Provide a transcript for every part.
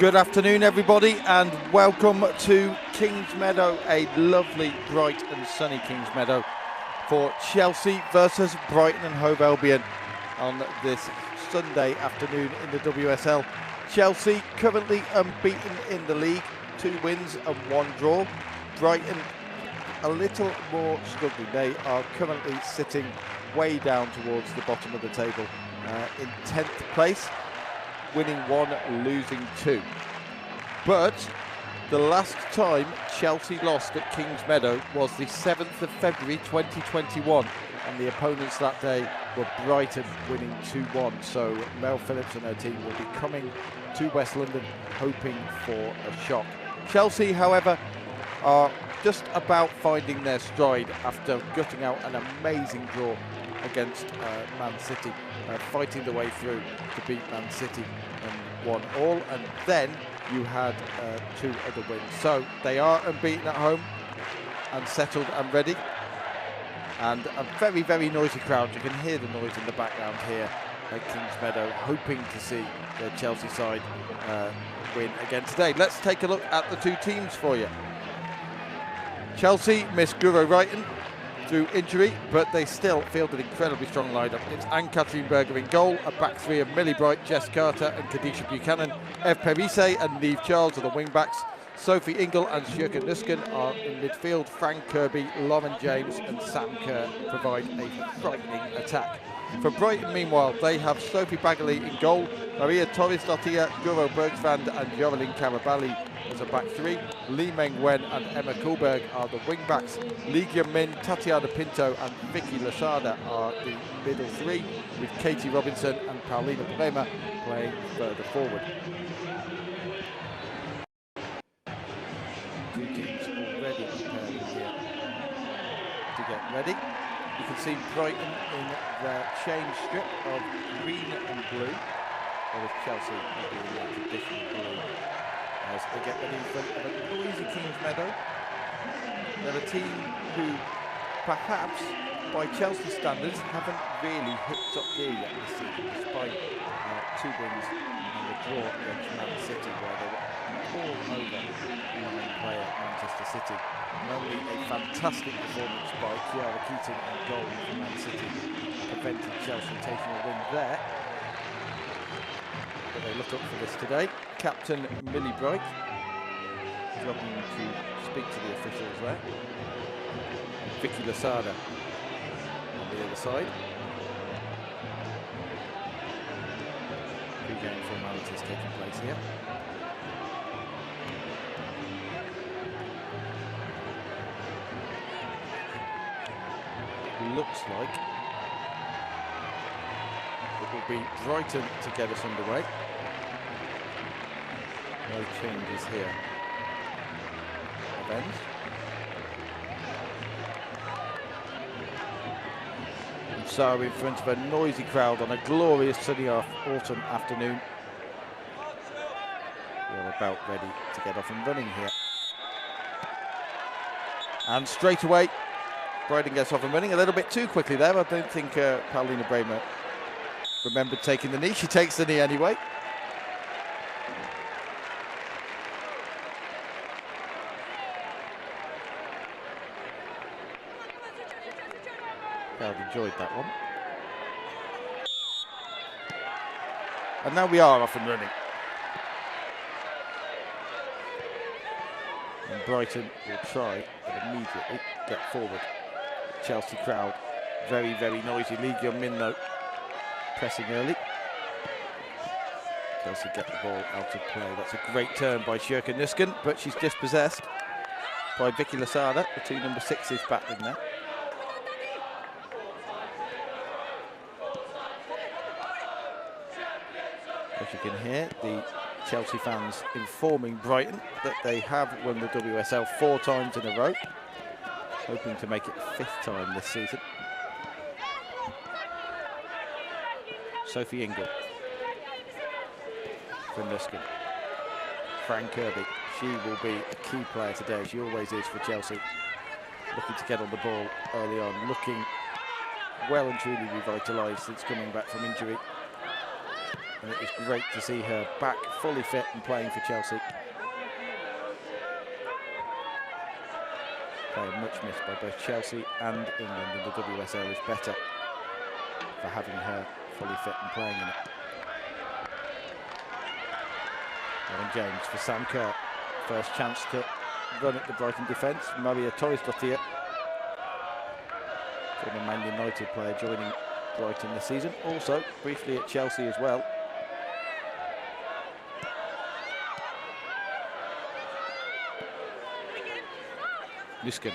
Good afternoon, everybody, and welcome to Kingsmeadow, a lovely, bright and sunny Kingsmeadow for Chelsea versus Brighton and Hove Albion on this Sunday afternoon in the WSL. Chelsea currently unbeaten in the league, 2 wins and 1 draw. Brighton a little more struggling. They are currently sitting way down towards the bottom of the table in 10th place. Winning 1, losing 2. But the last time Chelsea lost at Kingsmeadow was the 7th of February 2021, and the opponents that day were Brighton, winning 2-1. So Mel Phillips and her team will be coming to West London hoping for a shock. Chelsea, however, are just about finding their stride after gutting out an amazing draw against Man City, fighting the way through to beat Man City and 1-1, and then you had 2 other wins. So they are unbeaten at home and settled and ready, and a very, very noisy crowd. You can hear the noise in the background here at Kingsmeadow, hoping to see their Chelsea side win again today. Let's take a look at the 2 teams for you. Chelsea missed Guro Wrighton through injury, but they still fielded an incredibly strong lineup. It's Anne-Catherine Berger in goal, a back 3 of Millie Bright, Jess Carter and Kadisha Buchanan. Eve Perise and Neve Charles are the wing-backs. Sophie Ingle and Sjurka Nusken are in midfield. Frank Kirby, Lauren James and Sam Kerr provide a frightening attack. For Brighton, meanwhile, they have Sophie Bagley in goal, Maria Torres-Dottir, Guro Bergsvand and Joralyn Karabali as a back 3. Lee Meng Wen and Emma Kuhlberg are the wing-backs. Ligia Min, Tatiana Pinto and Vicky Lasada are the middle 3, with Katie Robinson and Paulina Bremer playing further forward. 2 teams already preparing here to get ready. You can see Brighton in their change strip of green and blue, whereas Chelsea will be in their traditional blue as they get ready in front of a noisy Kingsmeadow. They're a team who, perhaps by Chelsea standards, haven't really hit top gear yet this season, despite 2 wins and a draw against Man City, where they were all over the main player, Manchester City. And only a fantastic performance by Kiara Keating and goal for Man City prevented Chelsea taking a win there. But they look up for this today. Captain Millie Bright is looking to speak to the officials there. Vicky Lasada on the other side. Pre-game formalities taking place here. Looks like it will be Brighton to get us underway. No changes here. Evans. And so in front of a noisy crowd on a glorious sunny autumn afternoon, we're about ready to get off and running here. And straight away, Brighton gets off and running a little bit too quickly there. I don't think Paulina Bremer remembered taking the knee. She takes the knee anyway. Crowd enjoyed that one. And now we are off and running. And Brighton will try and immediately get forward. Chelsea crowd, very, very noisy. Lee Gyun-min, though, pressing early. Chelsea get the ball out of play. That's a great turn by Sjurka Nusken, but she's dispossessed by Vicky Lasada. The 2 number 6s battling there. As you can hear, the Chelsea fans informing Brighton that they have won the WSL 4 times in a row, hoping to make it 5th time this season. Sophie Ingle for Nusken. Frank Kirby, she will be a key player today, she always is for Chelsea. Looking to get on the ball early on, looking well and truly revitalised since coming back from injury. And it was great to see her back fully fit and playing for Chelsea. Player much missed by both Chelsea and England, and the WSL is better for having her fully fit and playing in it. Aaron James for Sam Kerr. First chance to run at the Brighton defence. Maria Torres-Dottir, former Man United player, joining Brighton this season. Also briefly at Chelsea as well. Luskin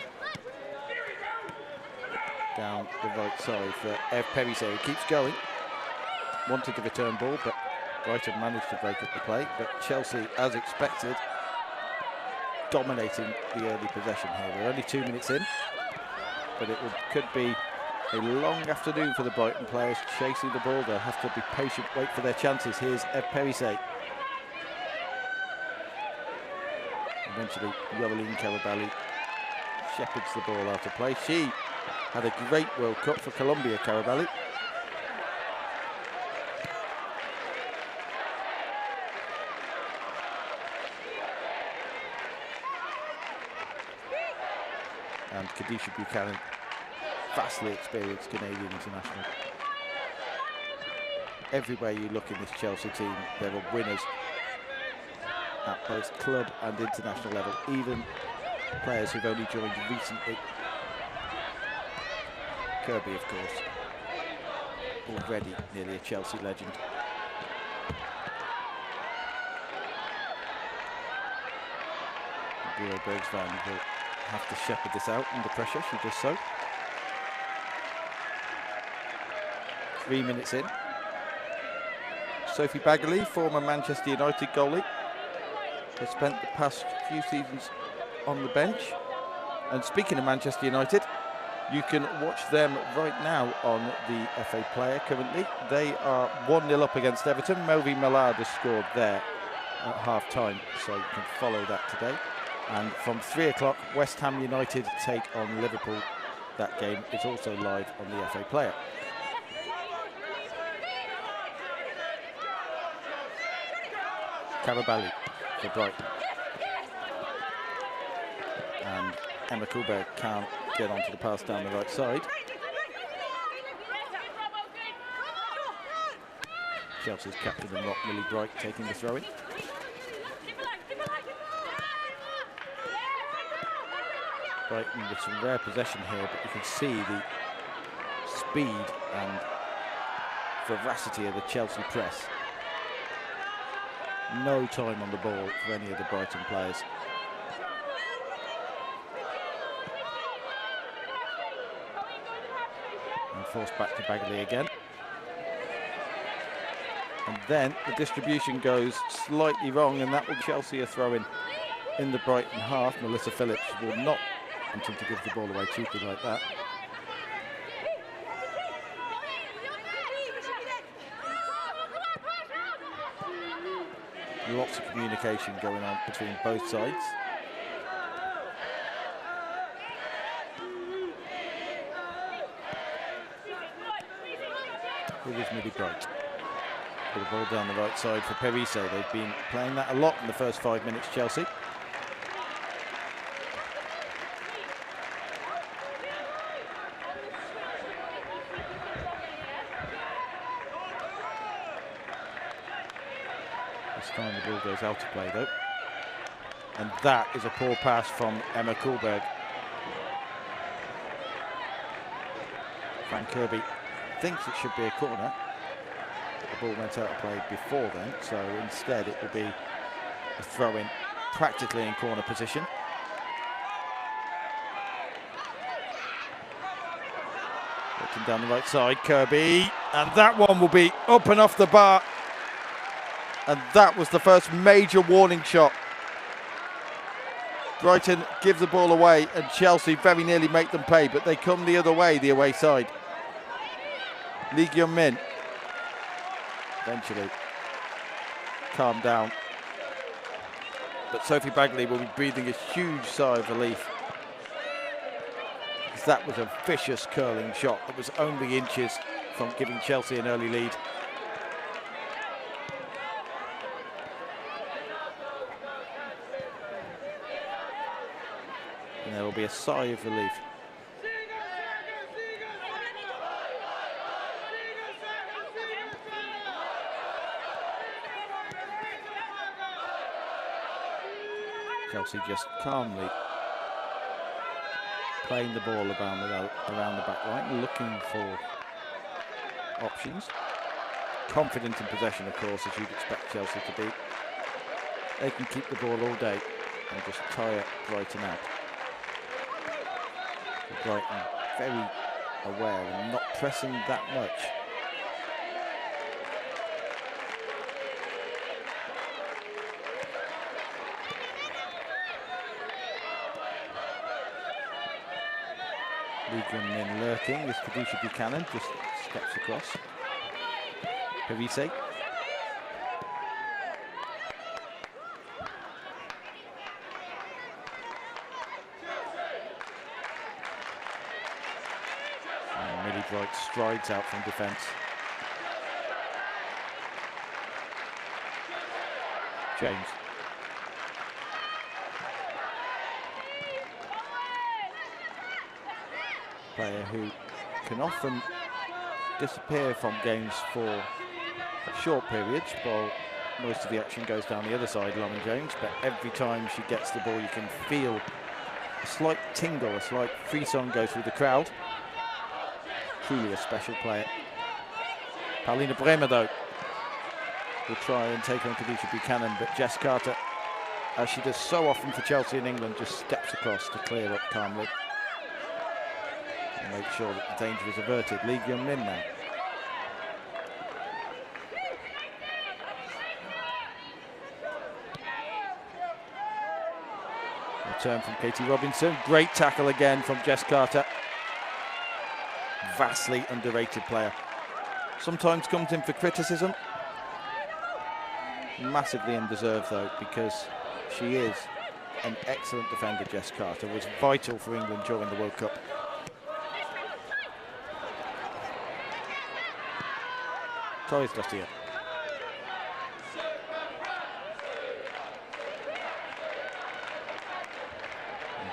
down the right side for Ev Perise, who keeps going. Wanted the return ball, but Brighton managed to break up the play. But Chelsea, as expected, dominating the early possession here. We're only 2 minutes in, but it could be a long afternoon for the Brighton players chasing the ball. They'll have to be patient, wait for their chances. Here's Ev Perise. Eventually, Yoreline Carabali shepherds the ball out of play. She had a great World Cup for Colombia, Carabali. And Khadisha Buchanan, vastly experienced Canadian international. Everywhere you look in this Chelsea team, there are winners at both club and international level, even players who've only joined recently. Kirby, of course, already nearly a Chelsea legend. Bureau Bergsvan will have to shepherd this out under pressure. She does so. 3 minutes in. Sophie Baggerly, former Manchester United goalie, has spent the past few seasons on the bench. And speaking of Manchester United, you can watch them right now on the FA Player currently. They are 1-0 up against Everton. Melvie Millard has scored there at half-time, so you can follow that today. And from 3 o'clock, West Ham United take on Liverpool. That game is also live on the FA Player. Carabali for Brighton. And Emma Kuhlberg can't get onto the pass down the right side. Chelsea's captain and lock, Millie Bright, taking the throw-in. Brighton with some rare possession here, but you can see the speed and veracity of the Chelsea press. No time on the ball for any of the Brighton players. And forced back to Baggerly again. And then the distribution goes slightly wrong, and that will Chelsea a throw in the Brighton half. Melissa Phillips will not wanting to give the ball away cheaply like that. Lots of communication going on between both sides. Here is Millie Bright. Put the ball down the right side for Perise. They've been playing that a lot in the first 5 minutes, Chelsea. This time the ball goes out of play though. And that is a poor pass from Emma Kuhlberg. Van Kirby thinks it should be a corner. The ball went out of play before then, so instead it will be a throw-in practically in corner position. Looking down the right side, Kirby, and that one will be up and off the bar. And that was the first major warning shot. Brighton give the ball away and Chelsea very nearly make them pay, but they come the other way, the away side. Lee Gyun-min eventually calmed down. But Sophie Baggerly will be breathing a huge sigh of relief, because that was a vicious curling shot that was only inches from giving Chelsea an early lead. there will be a sigh of relief. Chelsea just calmly playing the ball around the back line, looking for options. Confident in possession, of course, as you'd expect Chelsea to be. They can keep the ball all day and just tire Brighton out. Brighton very aware and not pressing that much. Legion in lurking, this Kadisha Buchanan just steps across. Parise. And Millie Bright strides out from defence. James. Player who can often disappear from games for short periods, while most of the action goes down the other side, Lauren James, but every time she gets the ball you can feel a slight tingle, a slight frisson go through the crowd. Truly a special player. Paulina Bremer, though, will try and take on Kadisha Buchanan, but Jess Carter, as she does so often for Chelsea in England, just steps across to clear up calmly and make sure that the danger is averted. Lee Gyun-min now. Return from Katie Robinson. Great tackle again from Jess Carter. Vastly underrated player. Sometimes comes in for criticism. Massively undeserved, though, because she is an excellent defender. Jess Carter was vital for England during the World Cup. Torres Garcia.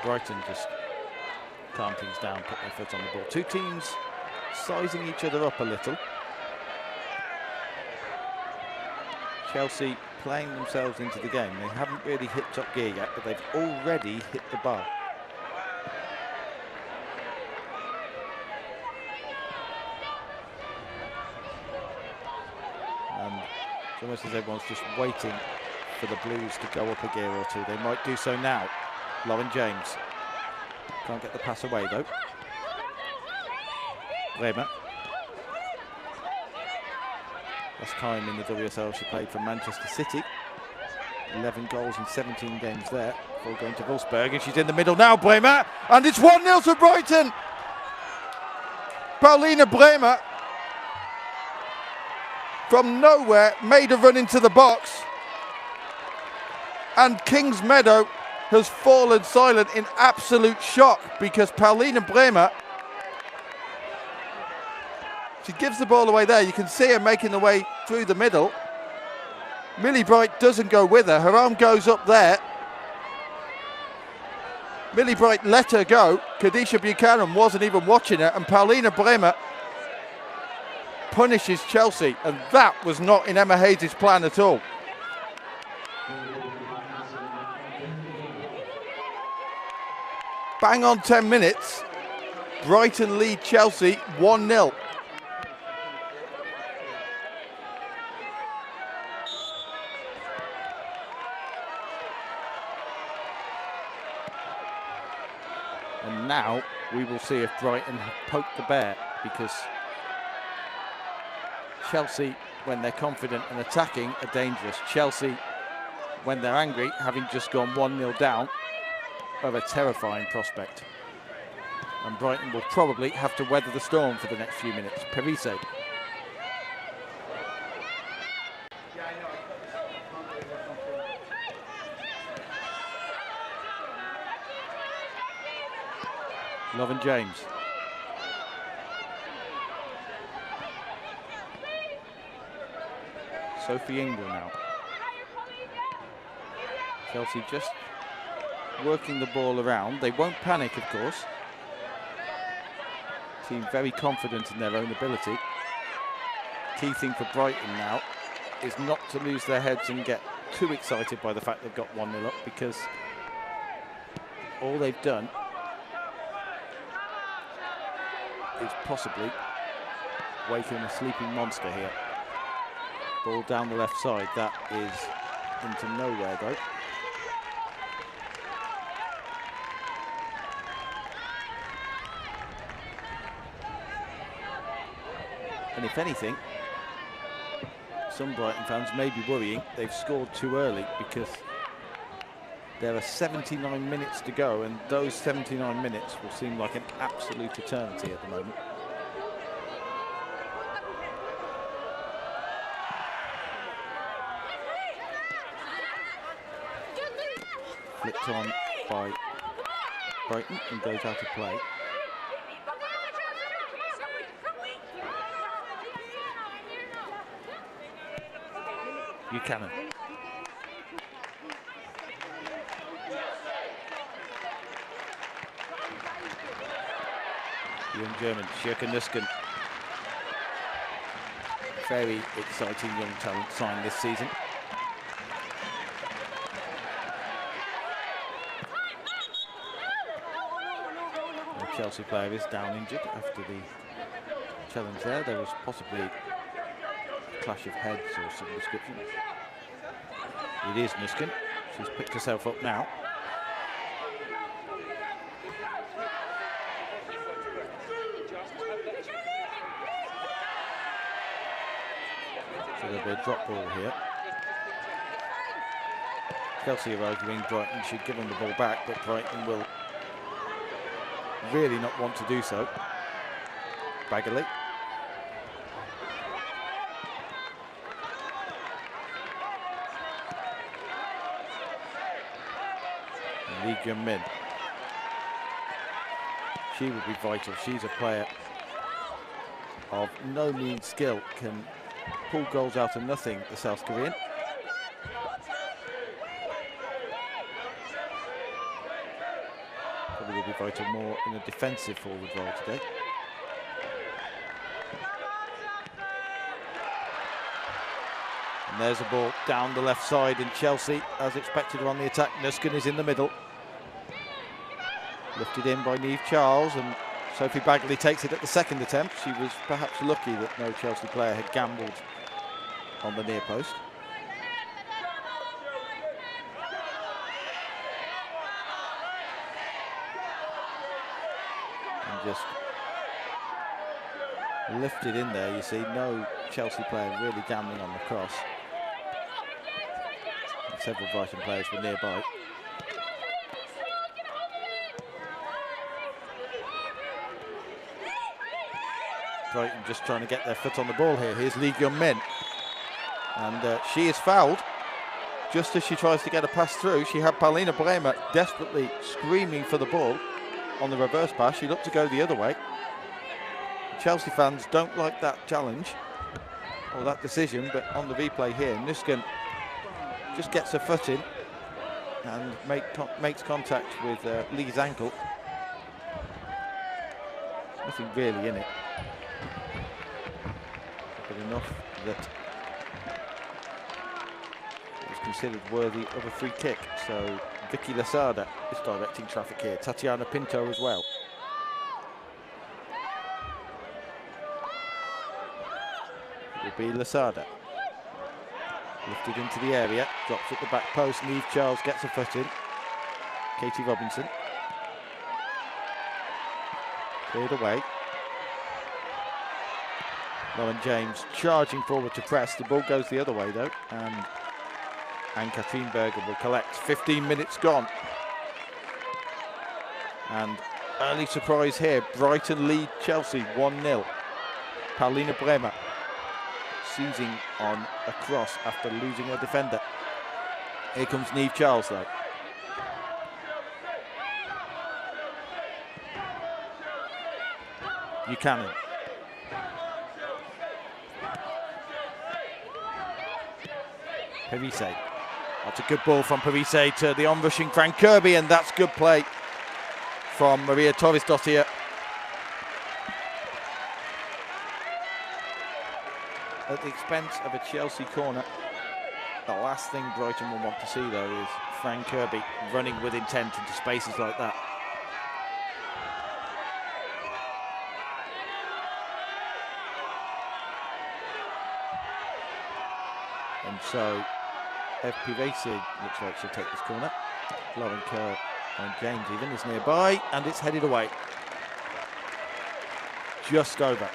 Brighton just calm things down, put their foot on the ball. Two teams sizing each other up a little. Chelsea playing themselves into the game. They haven't really hit top gear yet, but they've already hit the bar. And it's almost as everyone's just waiting for the Blues to go up a gear or two. They might do so now. Lauren James can't get the pass away, though. Bremer. Last time in the WSL she played for Manchester City. 11 goals in 17 games there before going to Wolfsburg, and she's in the middle now, Bremer, and it's 1-0 to Brighton. Paulina Bremer from nowhere made a run into the box, and Kingsmeadow has fallen silent in absolute shock, because Paulina Bremer, she gives the ball away there. You can see her making the way through the middle. Millie Bright doesn't go with her. Her arm goes up there. Millie Bright let her go. Kadisha Buchanan wasn't even watching her, and Paulina Bremer punishes Chelsea, and that was not in Emma Hayes' plan at all. Bang on 10 minutes, Brighton lead Chelsea 1-0. And now we will see if Brighton have poked the bear, because Chelsea, when they're confident and attacking, are dangerous. Chelsea, when they're angry, having just gone 1-0 down, are a terrifying prospect. And Brighton will probably have to weather the storm for the next few minutes. Parise. Lauren James. Sophie Ingle now. Chelsea just working the ball around. They won't panic, of course. Team very confident in their own ability. Key thing for Brighton now is not to lose their heads and get too excited by the fact they've got 1-0 up, because all they've done is possibly waken a sleeping monster here. Ball down the left side, that is into nowhere though. And if anything, some Brighton fans may be worrying they've scored too early, because there are 79 minutes to go, and those 79 minutes will seem like an absolute eternity at the moment. Flicked on by Brighton and goes out of play. Buchanan. Young German, Sjurka Nusken. Very exciting young talent signed this season. The Chelsea player is down injured after the challenge there. There was possibly a clash of heads or some description. It is Nusken. She's picked herself up now. So there'll be a drop ball here. Chelsea are arguing Brighton should give them the ball back, but Brighton will really not want to do so. Bagley. Lee Gyun-min. She would be vital. She's a player of no mean skill, can pull goals out of nothing, the South Korean. Probably will be vital more in a defensive forward role today. And there's a ball down the left side, and Chelsea, as expected, are on the attack. Nusken is in the middle. Lifted in by Niamh Charles, and Sophie Bagley takes it at the second attempt. She was perhaps lucky that no Chelsea player had gambled on the near post. And just lifted in there, you see, no Chelsea player really gambling on the cross. And several Brighton players were nearby. Brighton just trying to get their foot on the ball here. Here's Lee Gyun-min. And she is fouled just as she tries to get a pass through. She had Paulina Bremer desperately screaming for the ball on the reverse pass. She looked to go the other way. Chelsea fans don't like that challenge or that decision, but on the replay here, Nusken just gets her foot in and makes contact with Lee's ankle. Nothing really in it, but enough that it was considered worthy of a free kick. So Vicky Losada is directing traffic here. Tatiana Pinto as well. It will be Losada. Lifted into the area, drops at the back post. Niamh Charles gets her foot in. Katie Robinson. Cleared away. Lauren James charging forward to press. The ball goes the other way though, and Ann-Katrin Berger will collect. 15 minutes gone. And early surprise here. Brighton lead Chelsea 1-0. Paulina Bremer seizing on a cross after losing her defender. Here comes Niamh Charles though. Buchanan. Perise. That's a good ball from Parise to the on-rushing Frank Kirby, and that's good play from Maria Torres-Dottir. At the expense of a Chelsea corner. The last thing Brighton will want to see, though, is Frank Kirby running with intent into spaces like that. And so, FP Racing looks like she'll take this corner. Lauren Kerr and James even is nearby, and it's headed away. Just over.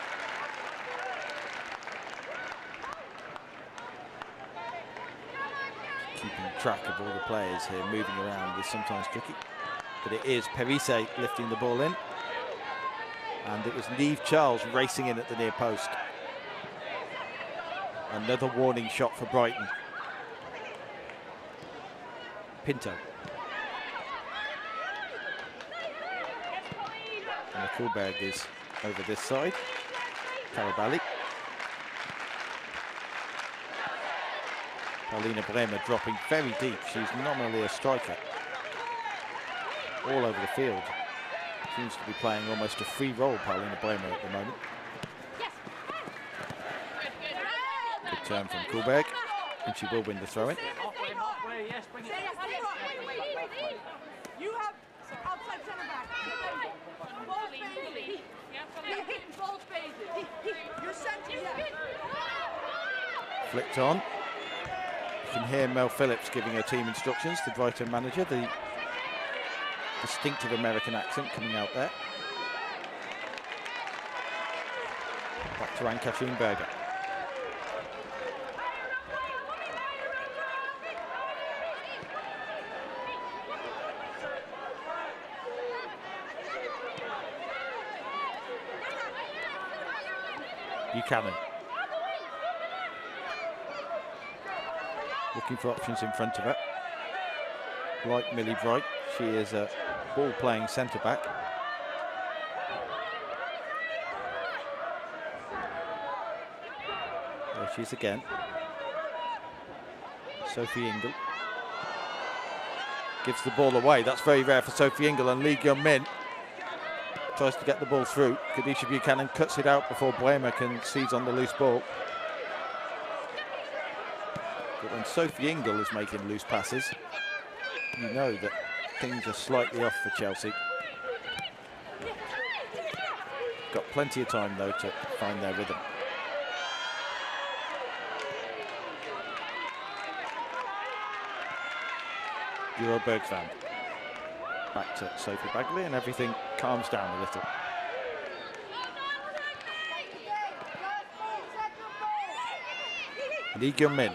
Keeping track of all the players here moving around is sometimes tricky, but it is Parise lifting the ball in, and it was Niamh Charles racing in at the near post. Another warning shot for Brighton. Pinto. And Kuhlberg is over this side. Karabali. Paulina Bremer dropping very deep. She's nominally a striker. All over the field. Seems to be playing almost a free role, Paulina Bremer, at the moment. Good turn from Kuhlberg, and she will win the throw-in. You have outside centre back. Both phases. You're hitting both phases. You're centre. Flicked on. You can hear Mel Phillips giving her team instructions, the Brighton manager, the distinctive American accent coming out there. Back to Ann-Kathrin Berger. Buchanan. Looking for options in front of her. Like Millie Bright, she is a ball-playing centre-back. There she is again. Sophie Ingle. Gives the ball away. That's very rare for Sophie Ingle, and Lee Gyun-min tries to get the ball through. Kadisha Buchanan cuts it out before Bremer can seize on the loose ball. But when Sophie Ingle is making loose passes, you know that things are slightly off for Chelsea. Got plenty of time, though, to find their rhythm. Euro Bergsvand. Back to Sophie Bagley, and everything calms down a little. Lee Gyun-min.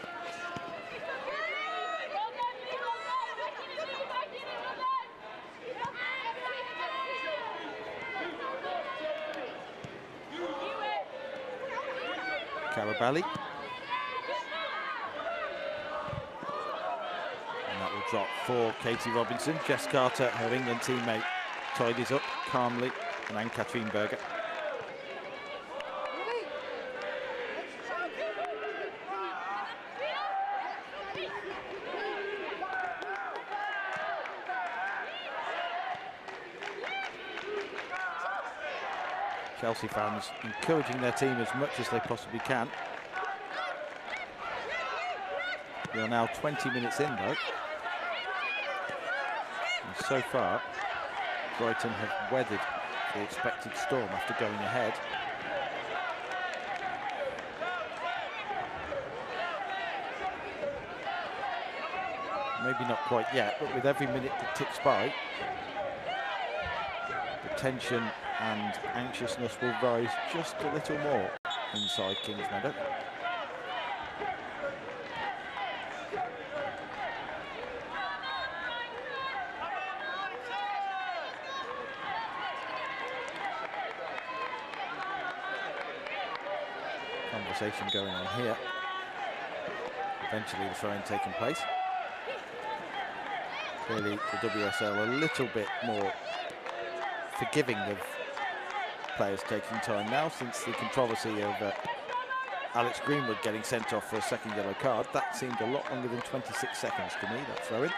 Karabali. And that will drop for Katie Robinson. Jess Carter, her England teammate, tidies up calmly, and Ann-Kathrin Berger. Chelsea fans encouraging their team as much as they possibly can. We are now 20 minutes in, though. And so far, Brighton have weathered the expected storm after going ahead. Maybe not quite yet, but with every minute that ticks by, the tension and anxiousness will rise just a little more inside Kingsmeadow. Conversation going on here. Eventually the throw-in taking place. Clearly the WSL a little bit more forgiving of players taking time now, since the controversy over Alex Greenwood getting sent off for a second yellow card. That seemed a lot longer than 26 seconds to me, that throw-in.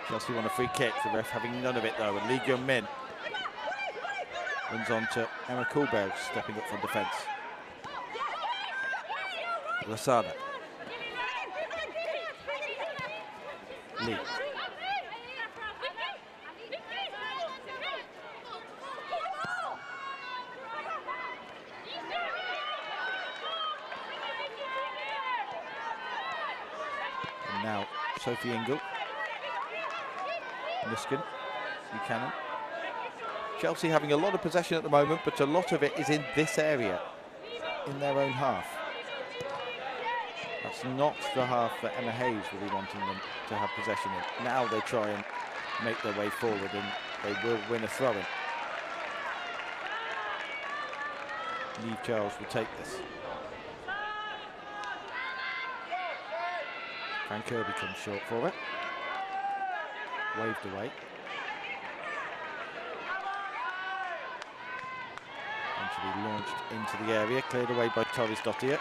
Chelsea won a free kick, the ref having none of it though, and Lee Gyun-min runs on to Emma Kuhlberg, stepping up from defence. Lasada. Lee. And now Sophie Ingle. Niskin, Buchanan. Chelsea having a lot of possession at the moment, but a lot of it is in this area, in their own half. That's not the half that Emma Hayes will be wanting them to have possession in. Now they try and make their way forward, and they will win a throw-in. Neve Charles will take this. Frank Kirby comes short for it. Waved away. Eventually launched into the area, cleared away by Torres Dottir.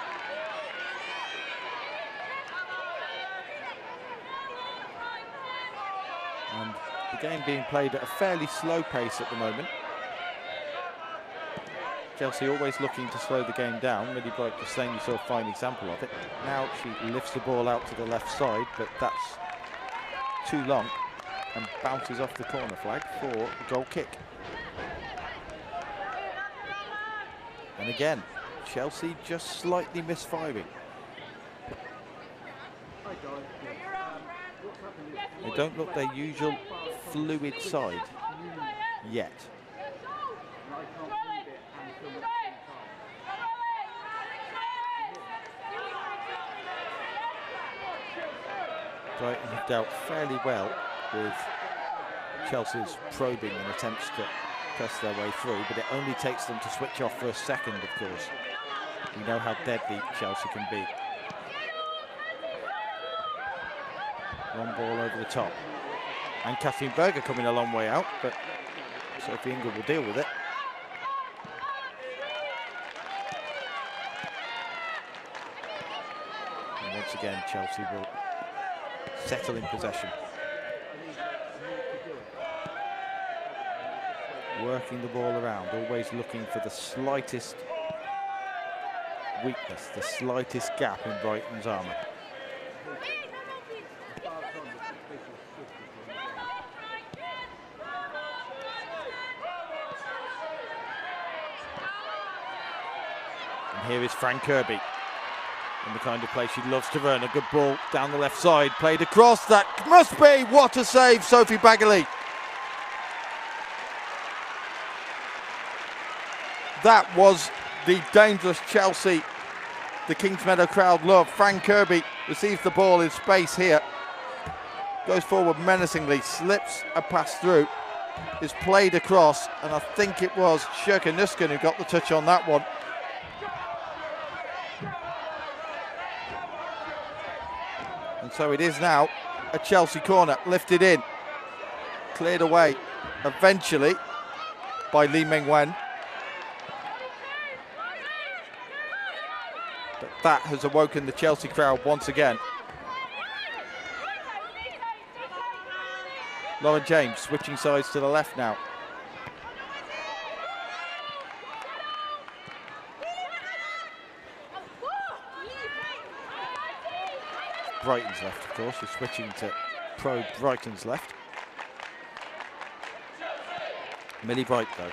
And the game being played at a fairly slow pace at the moment. Chelsea always looking to slow the game down. Millie Bright just saying you saw a fine example of it. Now she lifts the ball out to the left side, but that's too long and bounces off the corner flag for a goal kick. And again, Chelsea just slightly misfiring. They don't look their usual fluid side yet. Brighton have dealt fairly well with Chelsea's probing and attempts to press their way through, but it only takes them to switch off for a second, of course. We know how deadly Chelsea can be. Long ball over the top. And Kathleen Berger coming a long way out, but Sophie Ingle will deal with it. And once again, Chelsea will settle in possession. Working the ball around, always looking for the slightest weakness, the slightest gap in Brighton's armour. And here is Fran Kirby, in the kind of play she loves to run. A good ball down the left side, played across. That must be, what a save, Sophie Baggerly. That was the dangerous Chelsea the Kingsmeadow crowd love. Fran Kirby receives the ball in space here. Goes forward menacingly, slips a pass through. Is played across, and I think it was Sherka Nuskin who got the touch on that one. And so it is now a Chelsea corner, lifted in, cleared away eventually by Lee Meng-wen. But that has awoken the Chelsea crowd once again. Lauren James switching sides to the left now. Brighton's left, of course. We're switching to pro Brighton's left. Millie Bright, though.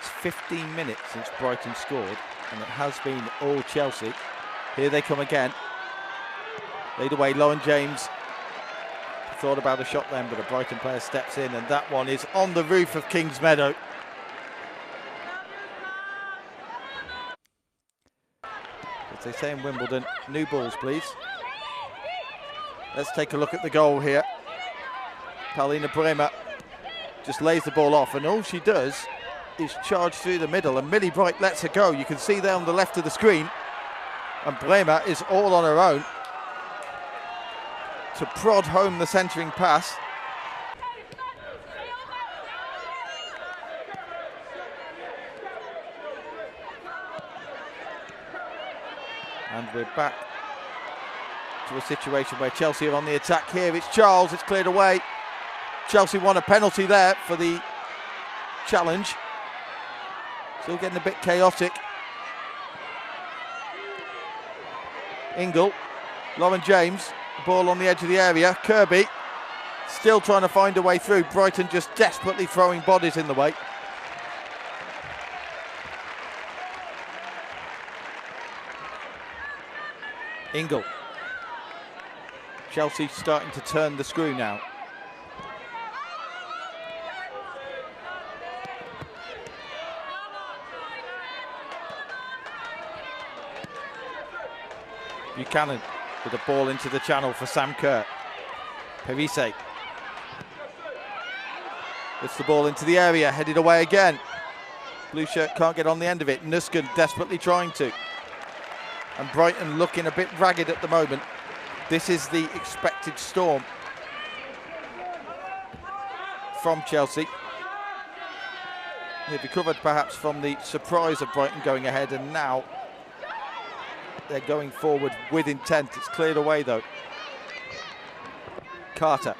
It's 15 minutes since Brighton scored, and it has been all Chelsea. Here they come again. Lead away, Lauren James. Thought about a shot then, but a Brighton player steps in, and that one is on the roof of Kingsmeadow. As they say in Wimbledon, new balls, please. Let's take a look at the goal here. Paulina Bremer just lays the ball off, and all she does is charge through the middle, and Millie Bright lets her go. You can see there on the left of the screen, and Bremer is all on her own to prod home the centering pass. And we're back to a situation where Chelsea are on the attack here. It's Charles, it's cleared away. Chelsea won a penalty there for the challenge. Still getting a bit chaotic. Ingle, Lauren James, ball on the edge of the area. Kirby still trying to find a way through. Brighton just desperately throwing bodies in the way. Ingle. Chelsea starting to turn the screw now. Buchanan with a ball into the channel for Sam Kerr. Perise. It's the ball into the area, headed away again. Blue shirt can't get on the end of it. Nusken desperately trying to. And Brighton looking a bit ragged at the moment. This is the expected storm from Chelsea. They've recovered perhaps from the surprise of Brighton going ahead, and now they're going forward with intent. It's cleared away though. Carter.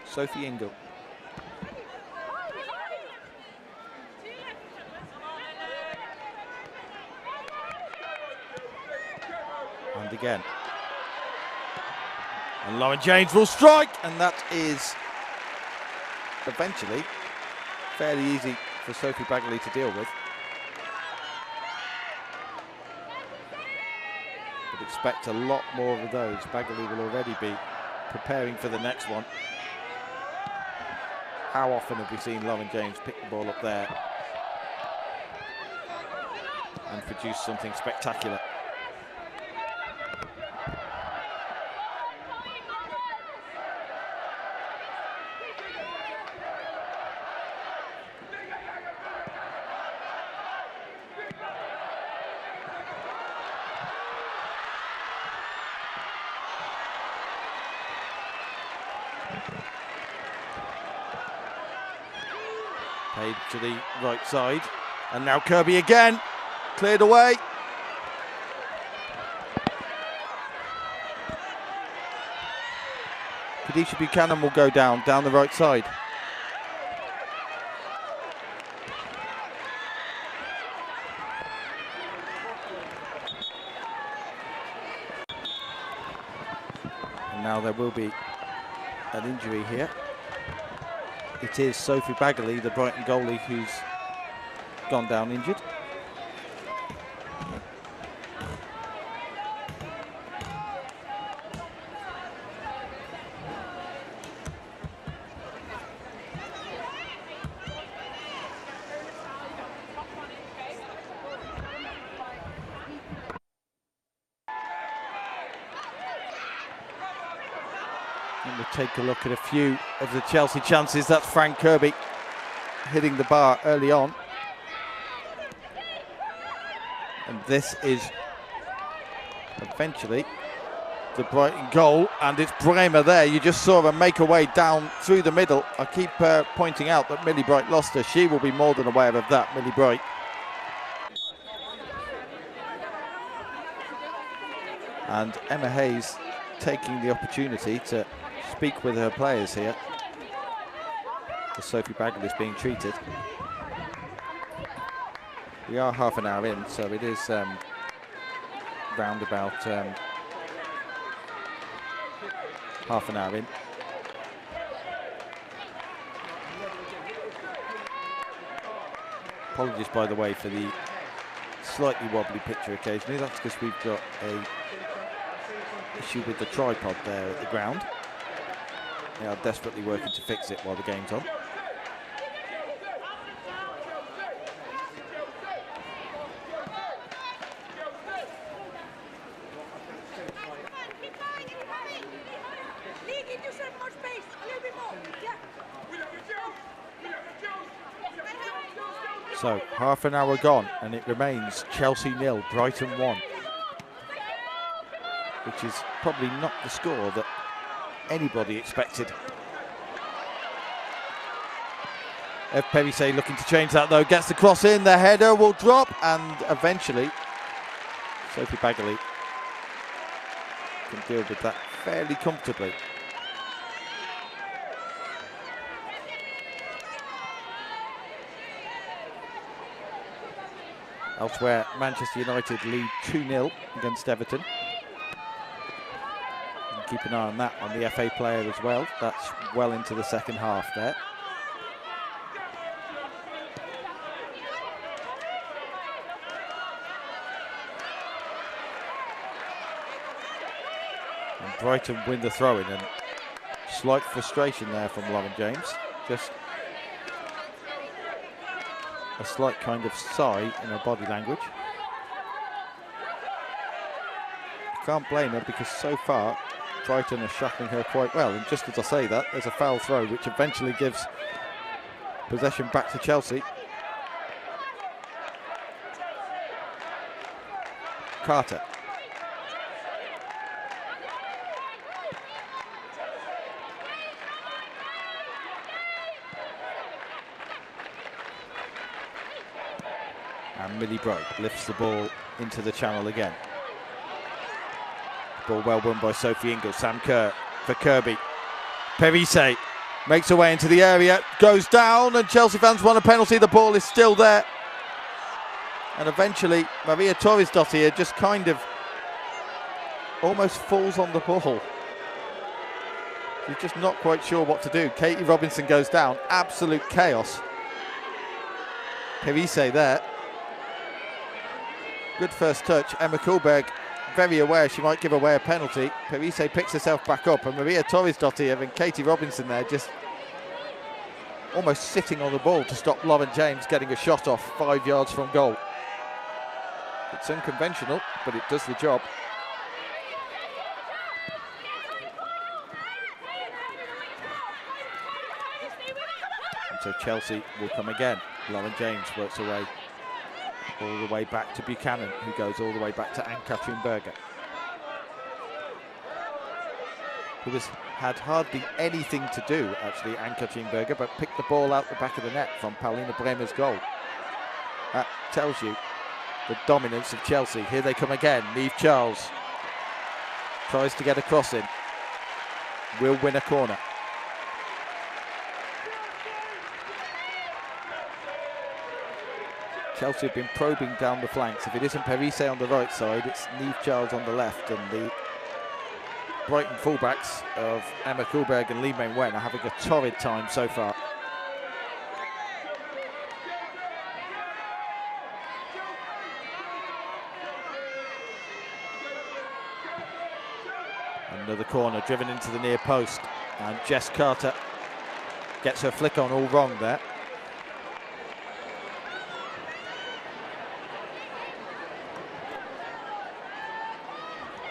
Sophie Ingle. And again. And Lauren James will strike, and that is eventually fairly easy for Sophie Bagley to deal with. But expect a lot more of those. Bagley will already be preparing for the next one. How often have we seen Lauren James pick the ball up there and produce something spectacular? Played to the right side, and now Kirby again, cleared away. Kadisha Buchanan will go down the right side. And now there will be an injury here. It is Sophie Bagley, the Brighton goalie, who's gone down injured. And we'll take a look at a few of the Chelsea chances. That's Frank Kirby hitting the bar early on. And this is eventually the Brighton goal, and it's Bremer there. You just saw her make her way down through the middle. I keep pointing out that Millie Bright lost her. She will be more than aware of that, Millie Bright. And Emma Hayes taking the opportunity to speak with her players here as Sophie Bagley is being treated. We are half an hour in, so it is round about half an hour in. Apologies, by the way, for the slightly wobbly picture occasionally. That's because we've got a issue with the tripod there at the ground. They are desperately working to fix it while the game's on. So half an hour gone, and it remains Chelsea 0, Brighton 1. Which is probably not the score that anybody expected. Perise looking to change that though, gets the cross in, the header will drop, and eventually Sophie Bagley can deal with that fairly comfortably. Elsewhere, Manchester United lead 2-0 against Everton. And keep an eye on that on the FA player as well. That's well into the second half there. And Brighton win the throw-in, and slight frustration there from Lauren James. Just a slight kind of sigh in her body language. Can't blame her, because so far Brighton are shackling her quite well. And just as I say that, there's a foul throw which eventually gives possession back to Chelsea. Carter. And Millie Bright lifts the ball into the channel again. Ball well won by Sophie Ingle. Sam Kerr for Kirby. Perise makes her way into the area, goes down, and Chelsea fans want a penalty. The ball is still there. And eventually, Maria Torres-Dottir just kind of almost falls on the ball. She's just not quite sure what to do. Katie Robinson goes down. Absolute chaos. Perise there. Good first touch. Emma Kuhlberg very aware she might give away a penalty. Perise picks herself back up, and Maria Torres-Dottir and Katie Robinson there just almost sitting on the ball to stop Lauren James getting a shot off 5 yards from goal. It's unconventional, but it does the job. And so Chelsea will come again. Lauren James works away all the way back to Buchanan, who goes all the way back to Ann-Katrin Berger, who has had hardly anything to do, actually, Ann-Katrin Berger, but picked the ball out the back of the net from Paulina Bremer's goal. That tells you the dominance of Chelsea. Here they come again. Niamh Charles tries to get a cross in. Will win a corner. Chelsea have been probing down the flanks. If it isn't Perise on the right side, it's Niamh Charles on the left, and the Brighton fullbacks of Emma Kuhlberg and Lee Meng-Wen are having a torrid time so far. Another corner driven into the near post, and Jess Carter gets her flick on all wrong there.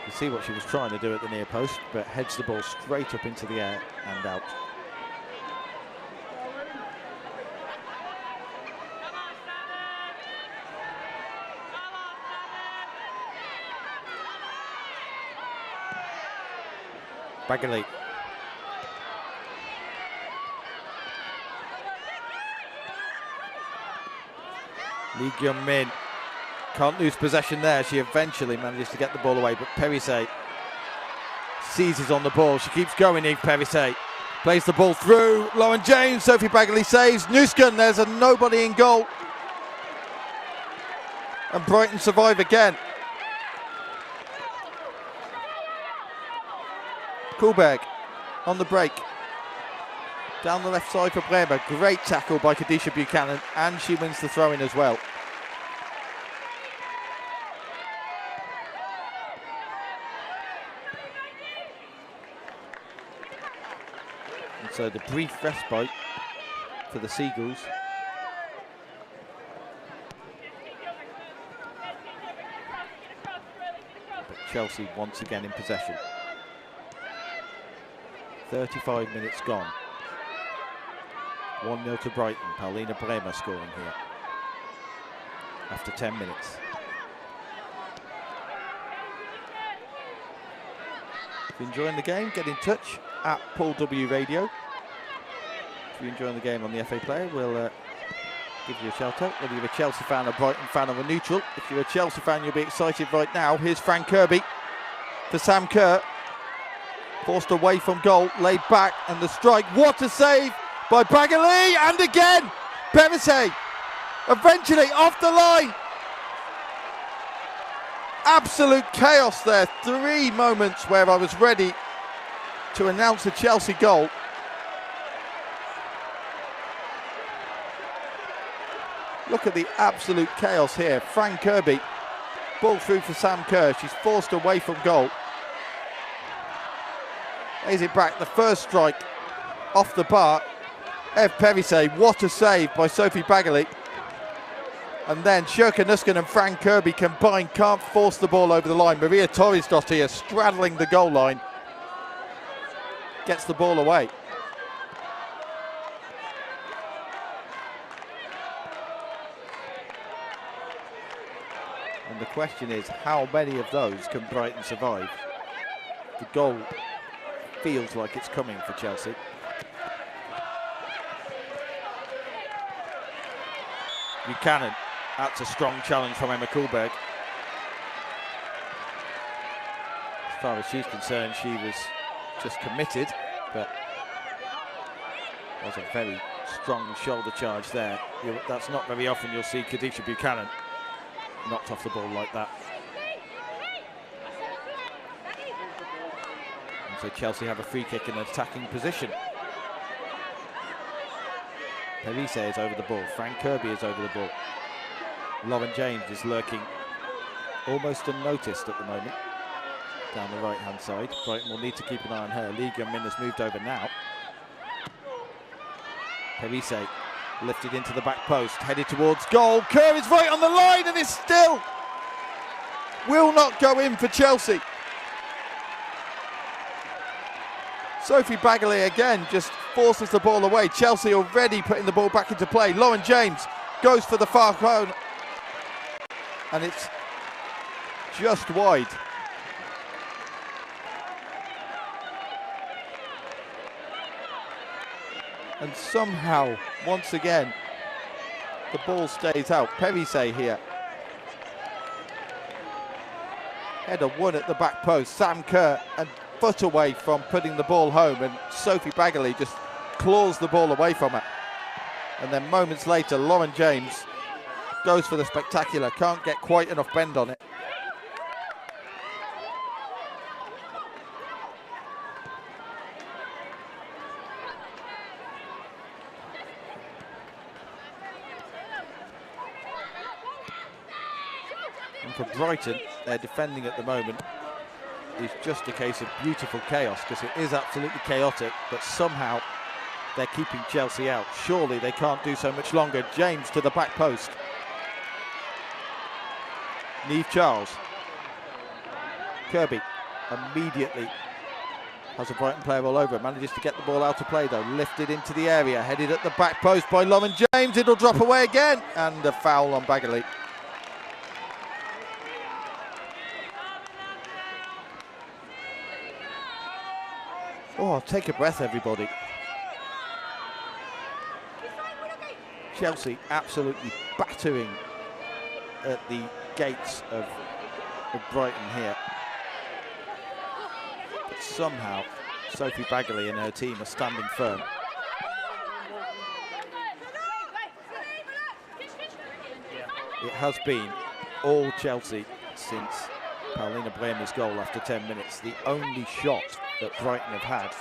You see what she was trying to do at the near post, but heads the ball straight up into the air and out. Bagley. Lee Gyun-min can't lose possession there. She eventually manages to get the ball away, but Perise seizes on the ball. She keeps going, Eve Perise. Plays the ball through. Lauren James, Sophie Bagley saves. Nusken, there's a nobody in goal. And Brighton survive again. Kuhlberg on the break. Down the left side for Bremer. Great tackle by Kadisha Buchanan, and she wins the throw-in as well. And so the brief respite for the Seagulls. But Chelsea once again in possession. 35 minutes gone. 1-0 to Brighton. Paulina Bremer scoring here after 10 minutes. If you're enjoying the game, get in touch at Paul W Radio. If you're enjoying the game on the FA Player, we'll Gives you a shelter, whether you're a Chelsea fan, a Brighton fan or a neutral. If you're a Chelsea fan, you'll be excited right now. Here's Frank Kirby for Sam Kerr. Forced away from goal, laid back, and the strike. What a save by Bagali, and again, Perisset, eventually off the line. Absolute chaos there. 3 moments where I was ready to announce a Chelsea goal. Look at the absolute chaos here. Frank Kirby, ball through for Sam Kerr. She's forced away from goal. Lays it back, the first strike off the bar. Ev Perisset, what a save by Sophie Bagali. And then Sjoeke Nusken and Frank Kirby combined, can't force the ball over the line. Maria Torresdottir here straddling the goal line. Gets the ball away. And the question is, how many of those can Brighton survive? The goal feels like it's coming for Chelsea. Buchanan, that's a strong challenge from Emma Kuhlberg. As far as she's concerned, she was just committed, but there's a very strong shoulder charge there. That's not very often you'll see Khadija Buchanan knocked off the ball like that. And so Chelsea have a free kick in an attacking position. Perisset is over the ball. Frank Kirby is over the ball. Lauren James is lurking almost unnoticed at the moment down the right-hand side. Brighton will need to keep an eye on her. Lee Gunmin has moved over now. Perisset lifted into the back post, headed towards goal. Kerr is right on the line and it still will not go in for Chelsea. Sophie Bagali again just forces the ball away. Chelsea already putting the ball back into play. Lauren James goes for the far corner and it's just wide. And somehow, once again, the ball stays out. Perisset here. Header won at the back post. Sam Kerr and foot away from putting the ball home, and Sophie Bagali just claws the ball away from her. And then moments later, Lauren James goes for the spectacular. Can't get quite enough bend on it. And for Brighton, their defending at the moment is just a case of beautiful chaos, because it is absolutely chaotic, but somehow they're keeping Chelsea out. Surely they can't do so much longer. James to the back post. Niamh Charles. Kirby immediately has a Brighton player all over. Manages to get the ball out of play though. Lifted into the area, headed at the back post by Lauren James. It'll drop away again, and a foul on Bagali. Oh, take a breath, everybody. Chelsea absolutely battering at the gates of Brighton here. But somehow, Sophie Bagali and her team are standing firm. It has been all Chelsea since Paulina Bremer's goal after 10 minutes. The only shot that Brighton have had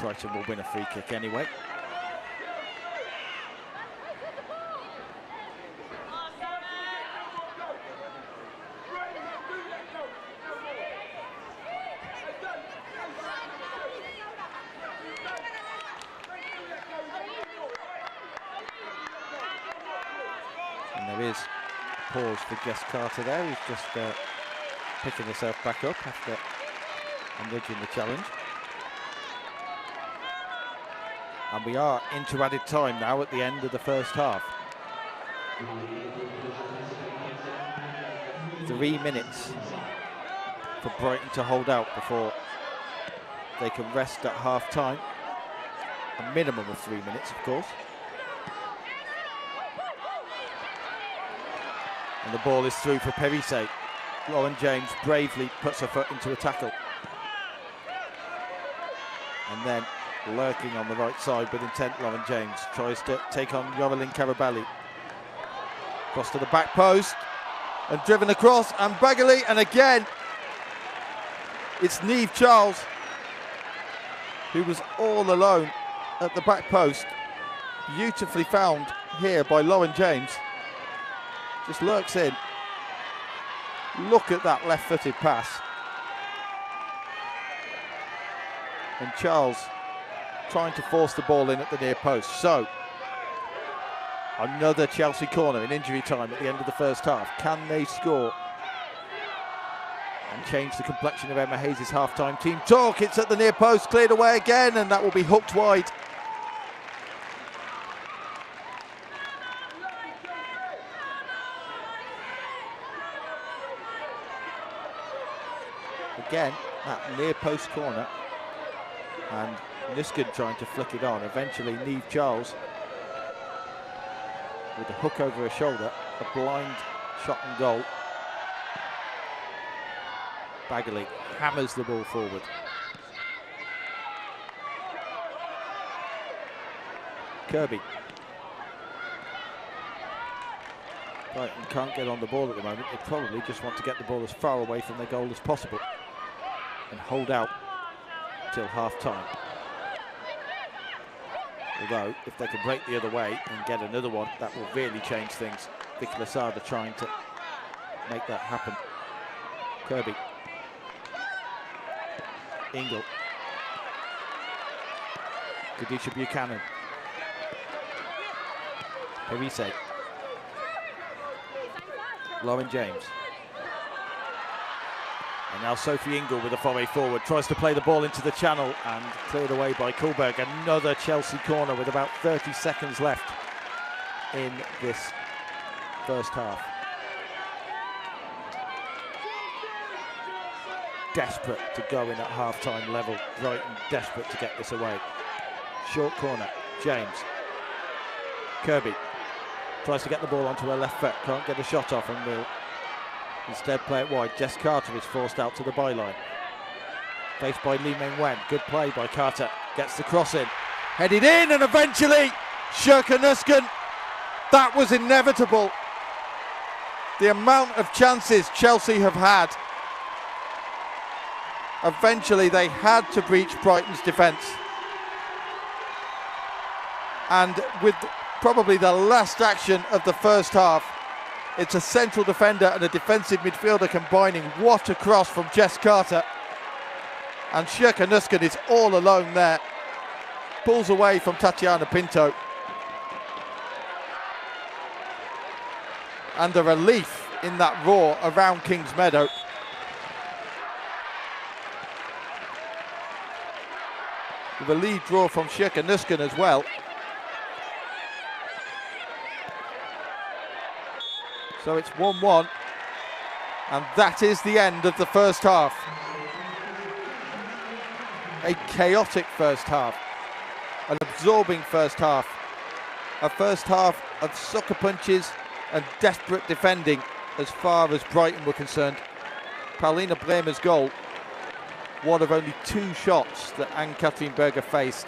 Brighton will win a free kick anyway. And there is a pause for Jess Carter there, who's just picking herself back up after nudging the challenge. And we are into added time now at the end of the first half. 3 minutes for Brighton to hold out before they can rest at half time. A minimum of 3 minutes, of course. And the ball is through for Perise. Lauren James bravely puts her foot into a tackle. And then, lurking on the right side with intent, Lauren James tries to take on Yorelin Karabali. Cross to the back post, and driven across, and Bagley, and again, it's Niamh Charles, who was all alone at the back post. Beautifully found here by Lauren James. Just lurks in. Look at that left-footed pass. And Charles trying to force the ball in at the near post. So, another Chelsea corner in injury time at the end of the first half. Can they score and change the complexion of Emma Hayes' half-time team talk? It's at the near post, cleared away again, and that will be hooked wide. Again, that near post corner, and Nuskin trying to flick it on. Eventually, Niamh Charles with a hook over her shoulder, a blind shot and goal. Bagley hammers the ball forward. Kirby. Brighton can't get on the ball at the moment. They probably just want to get the ball as far away from their goal as possible and hold out till half time. Although, if they can break the other way and get another one, that will really change things. Vicky Lasada trying to make that happen. Kirby. Ingle. Kadisha Buchanan. Perise. Lauren James. And now Sophie Ingle with a foray forward, tries to play the ball into the channel and cleared away by Kuhlberg. Another Chelsea corner with about 30 seconds left in this first half. Desperate to go in at half-time level. Brighton desperate to get this away. Short corner, James. Kirby tries to get the ball onto her left foot, can't get a shot off and will instead play it wide. Jess Carter is forced out to the byline. Faced by Lee Meng Wen. Good play by Carter. Gets the cross in. Headed in, and eventually Sjoeke Nusken. That was inevitable. The amount of chances Chelsea have had. Eventually they had to breach Brighton's defence. And with probably the last action of the first half, it's a central defender and a defensive midfielder combining. What a cross from Jess Carter. And Sjoeke Nusken is all alone there. Pulls away from Tatiana Pinto. And the relief in that roar around Kings Meadow. With a lead draw from Sjoeke Nusken as well. So it's 1-1, and that is the end of the first half. A chaotic first half, an absorbing first half, a first half of sucker punches and desperate defending as far as Brighton were concerned. Paulina Bremer's goal, one of only 2 shots that Ann-Katrin Berger faced.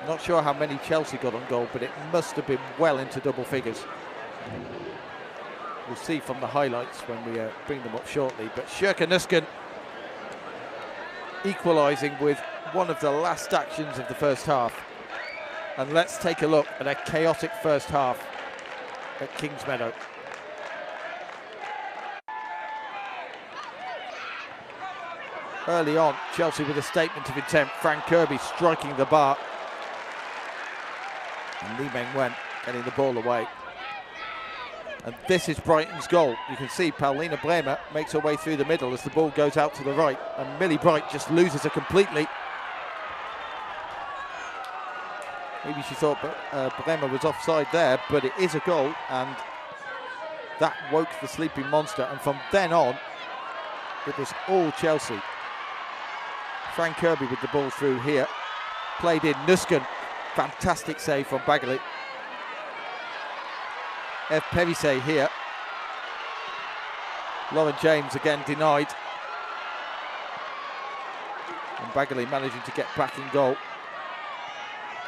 Not sure how many Chelsea got on goal, but it must have been well into double figures. We'll see from the highlights when we bring them up shortly. But Sjoeke Nusken equalising with one of the last actions of the first half. And let's take a look at a chaotic first half at Kingsmeadow. Early on, Chelsea with a statement of intent. Frank Kirby striking the bar. And Lee Meng-Wen getting the ball away. And this is Brighton's goal. You can see Paulina Bremer makes her way through the middle as the ball goes out to the right. And Millie Bright just loses her completely. Maybe she thought Bremer was offside there, but it is a goal. And that woke the sleeping monster. And from then on, it was all Chelsea. Frank Kirby with the ball through here. Played in Nusken. Fantastic save from Bagley. Ev Perise here. Lauren James again denied. And Bagley managing to get back in goal.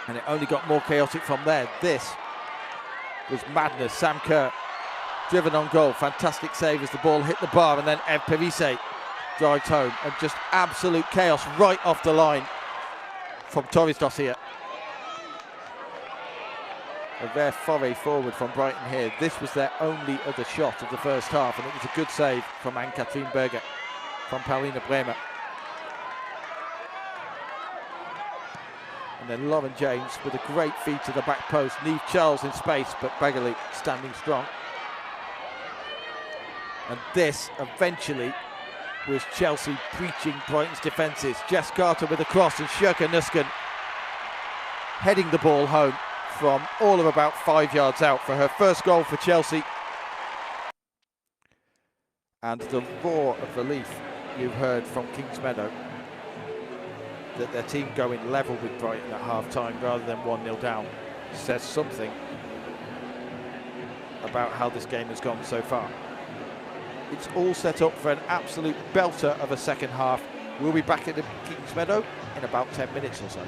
And it only got more chaotic from there. This was madness. Sam Kerr driven on goal. Fantastic save as the ball hit the bar, and then Ev Perise drives home. And just absolute chaos right off the line from Torresdos here. A rare foray forward from Brighton here. This was their only other shot of the first half, and it was a good save from Anne-Kathleen Berger from Paulina Bremer. And then Lauren James with a great feed to the back post. Neve Charles in space, but Bagley standing strong. And this eventually was Chelsea breaching Brighton's defences. Jess Carter with a cross and Shirka Nusken heading the ball home from all of about 5 yards out for her first goal for Chelsea. And the roar of relief you've heard from Kingsmeadow that their team going level with Brighton at half-time rather than 1-0 down says something about how this game has gone so far. It's all set up for an absolute belter of a second half. We'll be back at the Kingsmeadow in about 10 minutes or so.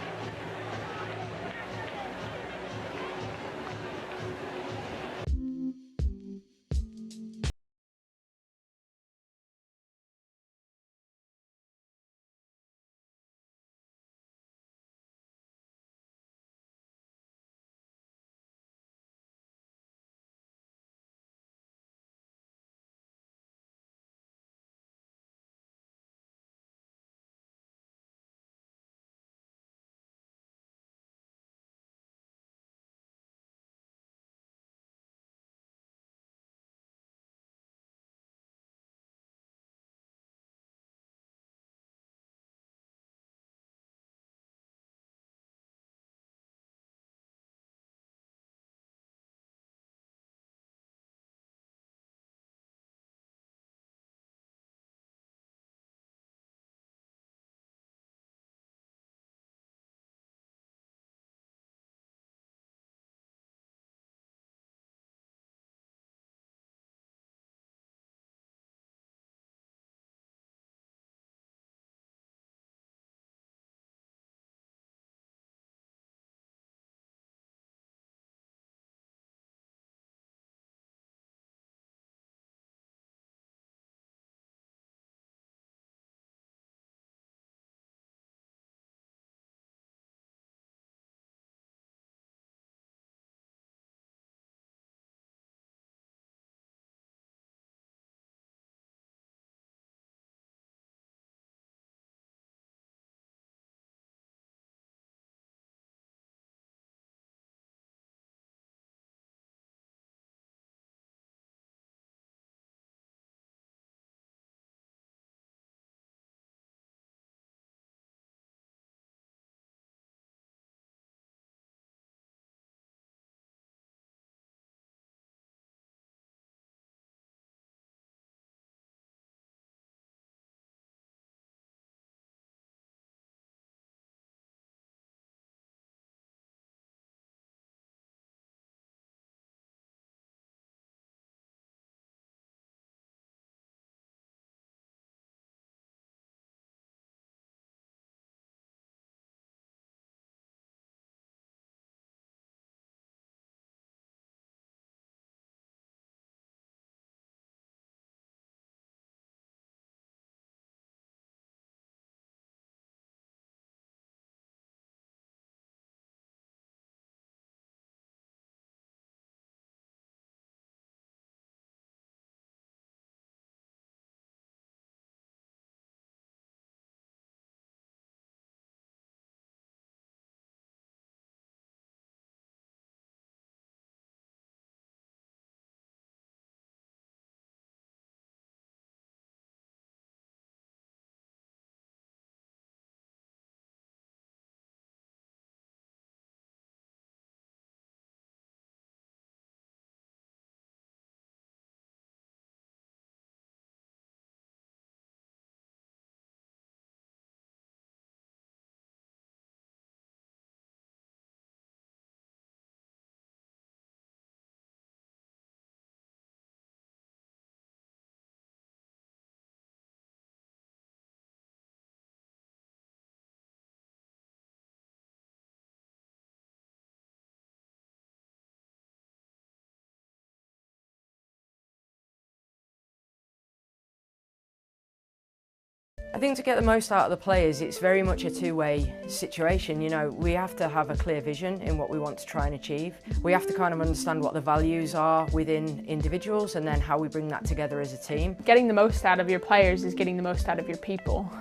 I think to get the most out of the players, it's very much a two-way situation. You know, we have to have a clear vision in what we want to try and achieve. We have to kind of understand what the values are within individuals and then how we bring that together as a team. Getting the most out of your players is getting the most out of your people.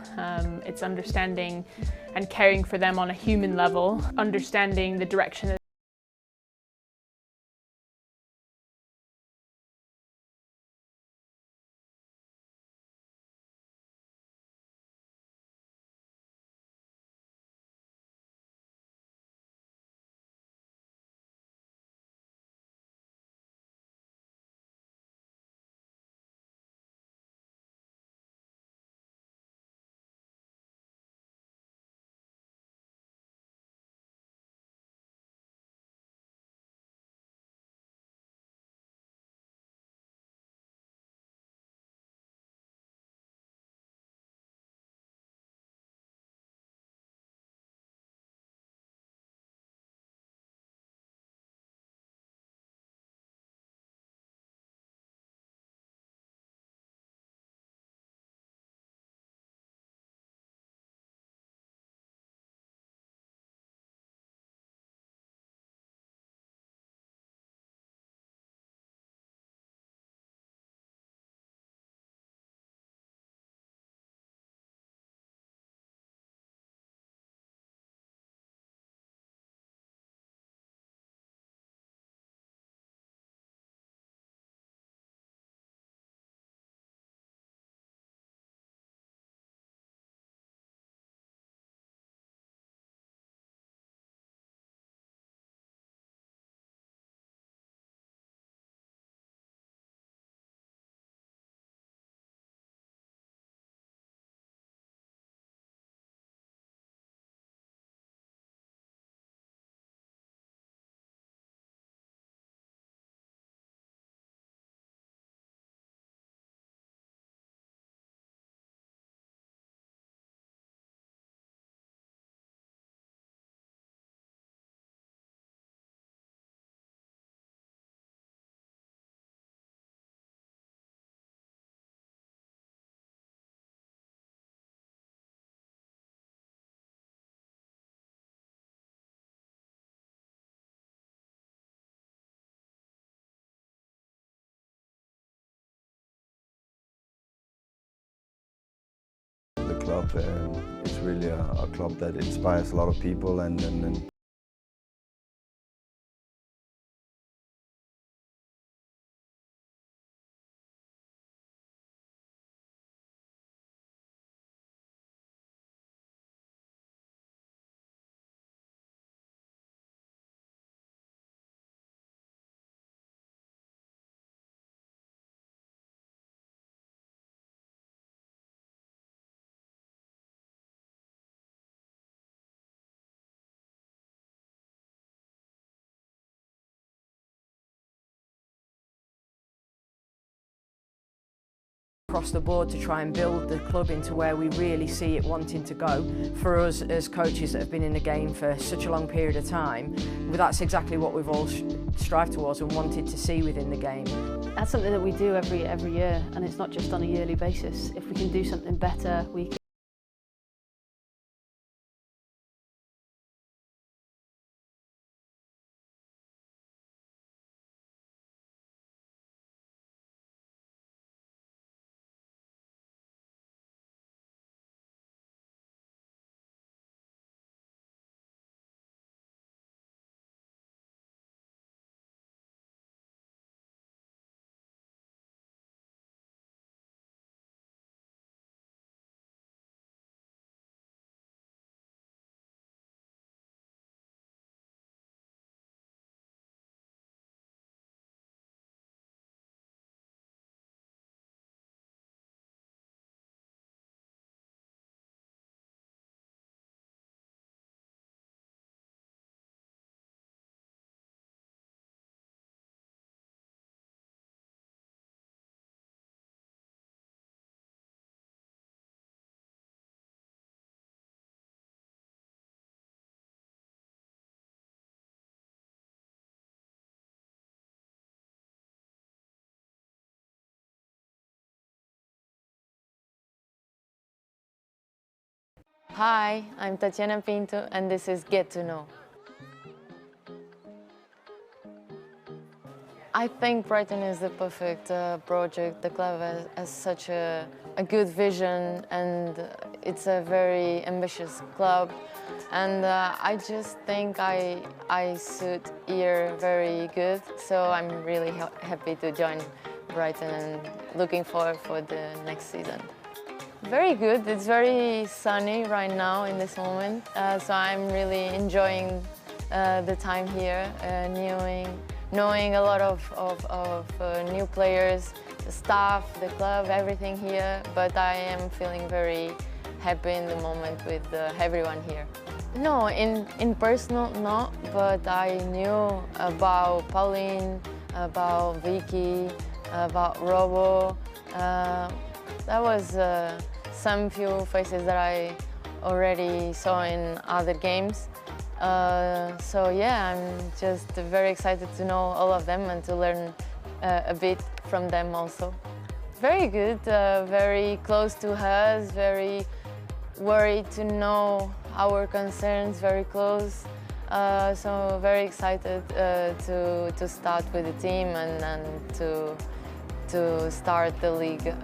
It's understanding and caring for them on a human level, understanding the direction that The club is really a club that inspires a lot of people and Across the board to try and build the club into where we really see it wanting to go. For us as coaches that have been in the game for such a long period of time, well, that's exactly what we've all strived towards and wanted to see within the game. That's something that we do every year, and it's not just on a yearly basis. If we can do something better, we can Hi, I'm Tatiana Pinto and this is Get to Know. I think Brighton is the perfect project. The club has such a good vision and it's a very ambitious club. And I just think I suit here very good. So I'm really happy to join Brighton and looking forward for the next season. Very good. It's very sunny right now in this moment. So I'm really enjoying the time here, knowing a lot of new players, the staff, the club, everything here. But I am feeling very happy in the moment with everyone here. No, in personal, no, but I knew about Pauline, about Vicky, about Robo. That was some few faces that I already saw in other games. So yeah, I'm just very excited to know all of them and to learn a bit from them also. Very good, very close to us, very worried to know our concerns, very close. So very excited to start with the team and to start the league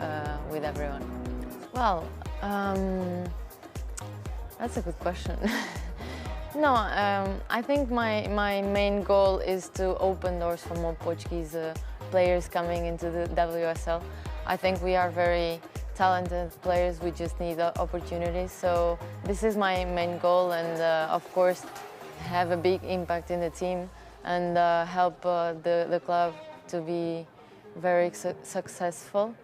with everyone. Well, that's a good question. No, I think my main goal is to open doors for more Portuguese players coming into the WSL. I think we are very talented players, we just need opportunities. So this is my main goal and of course have a big impact in the team and help the club to be very successful.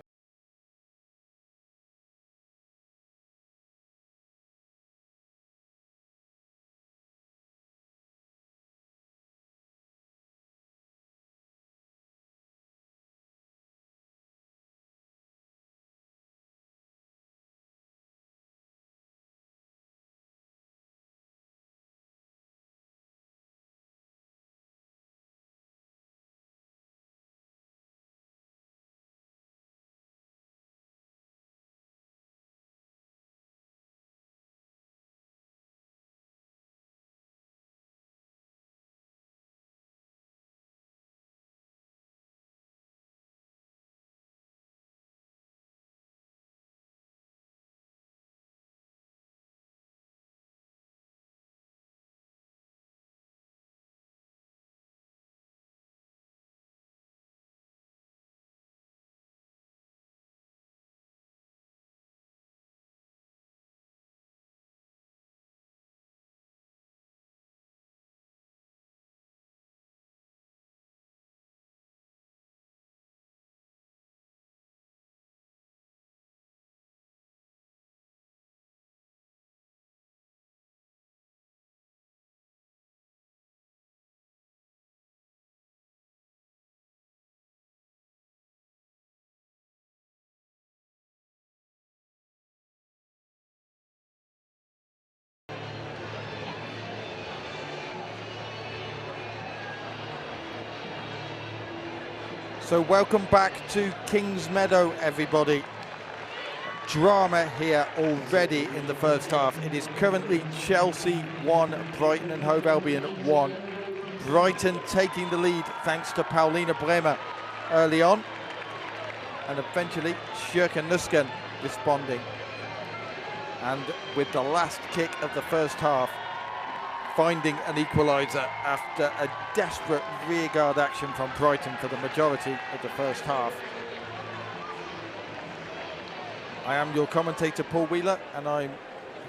So welcome back to Kings Meadow, everybody. Drama here already in the first half. It is currently Chelsea 1, Brighton and Hove Albion 1. Brighton taking the lead thanks to Paulina Bremer early on. And eventually Sjurka Nusken responding. And with the last kick of the first half, finding an equaliser after a desperate rearguard action from Brighton for the majority of the first half. I am your commentator, Paul Wheeler, and I'm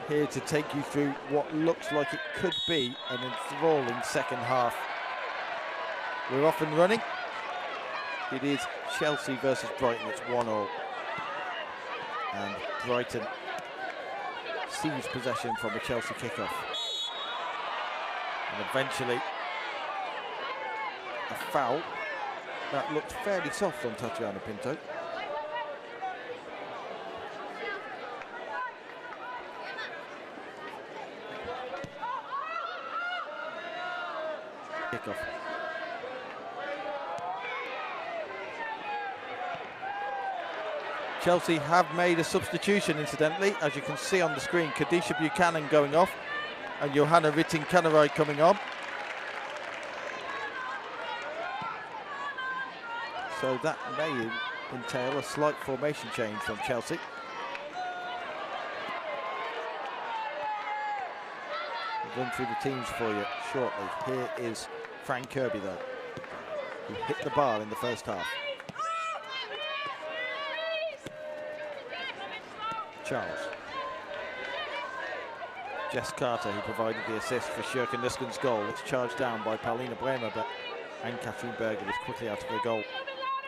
here to take you through what looks like it could be an enthralling second half. We're off and running. It is Chelsea versus Brighton. It's 1-1. And Brighton seized possession from a Chelsea kickoff. And eventually, a foul that looked fairly soft on Tatiana Pinto. Kickoff. Chelsea have made a substitution, incidentally, as you can see on the screen. Kadisha Buchanan going off and Johanna Rytting-Kaneryd coming on. So that may entail a slight formation change from Chelsea. We'll run through the teams for you shortly. Here is Fran Kirby, though, who hit the bar in the first half. Charles. Jess Carter, who provided the assist for Sjurka Nusken's goal. It's charged down by Paulina Bremer, but Ann-Katrin Berger is quickly out of her goal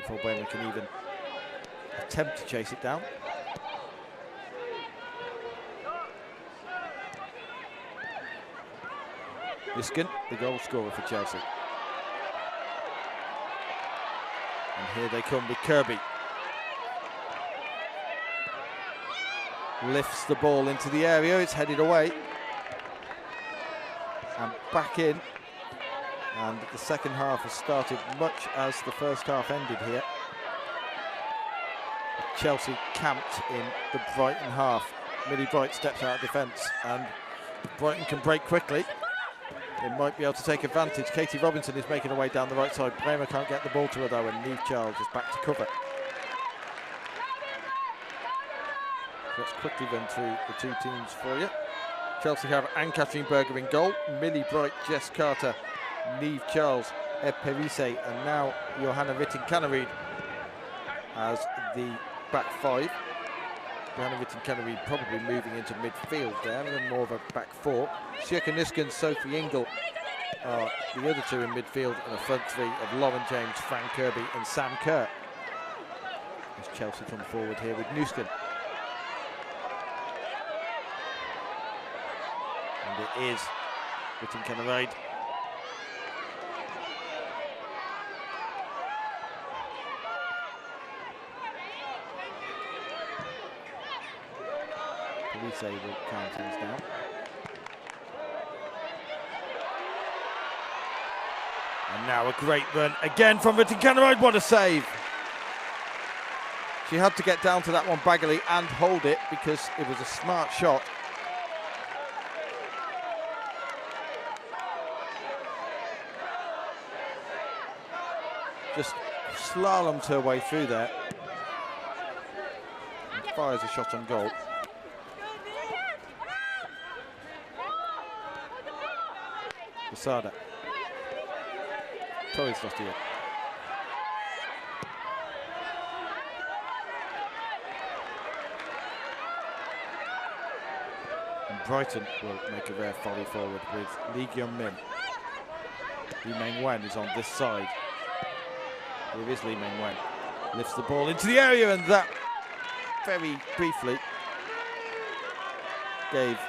before Bremer can even attempt to chase it down. Nusken, the goal scorer for Chelsea. And here they come with Kirby. Lifts the ball into the area, it's headed away. And back in. And the second half has started much as the first half ended here. Chelsea camped in the Brighton half. Millie Bright steps out of defence, and Brighton can break quickly. They might be able to take advantage. Katie Robinson is making her way down the right side. Bremer can't get the ball to her though, and Niamh Charles is back to cover. Let's quickly run through the two teams for you. Chelsea have Ann-Katrin Berger in goal, Millie Bright, Jess Carter, Niamh Charles, Eb Perise, and now Johanna Rytting-Kaneryd as the back five. Johanna Rytting-Kaneryd probably moving into midfield there, and more of a back four. Sjurka Nusken, Sophie Ingle are the other two in midfield, and a front three of Lauren James, Fran Kirby and Sam Kerr. As Chelsea come forward here with Nusken. And it is Rytting-Kaneryd. Police will count things down. And now a great run again from Rytting-Kaneryd. What a save! She had to get down to that one baggily and hold it because it was a smart shot. Just slalomed her way through there and fires a shot on goal. Posada. Torres lost here. And Brighton will make a rare volley forward with Lee Gyun-min. Lee Meng-wen is on this side. Here is Lee Meng-wen. Lifts the ball into the area, and that very briefly gave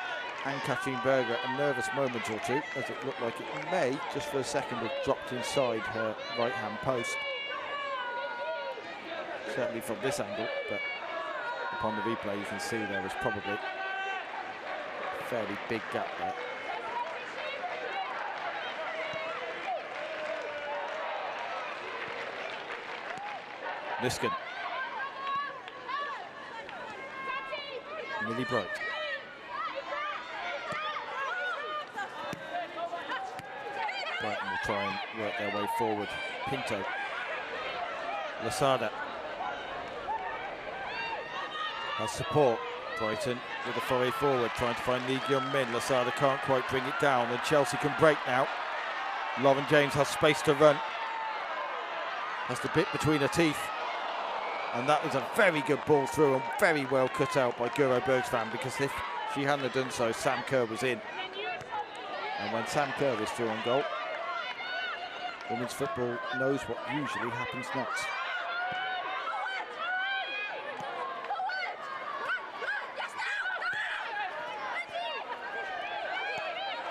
Ann-Katrin Berger a nervous moment or two, as it looked like it may, just for a second, have dropped inside her right-hand post. Certainly from this angle, but upon the replay you can see there was probably a fairly big gap there. Nusken. Millie Bright. Brighton will try and work their way forward. Pinto. Lasada has support. Brighton with a foray forward, trying to find Lee Gyun-min. Lasada can't quite bring it down, and Chelsea can break now. Lauren James has space to run. Has the bit between her teeth. And that was a very good ball through and very well cut out by Guro Bergsvand, because if she hadn't done so, Sam Kerr was in. And when Sam Kerr is through on goal, women's football knows what usually happens next.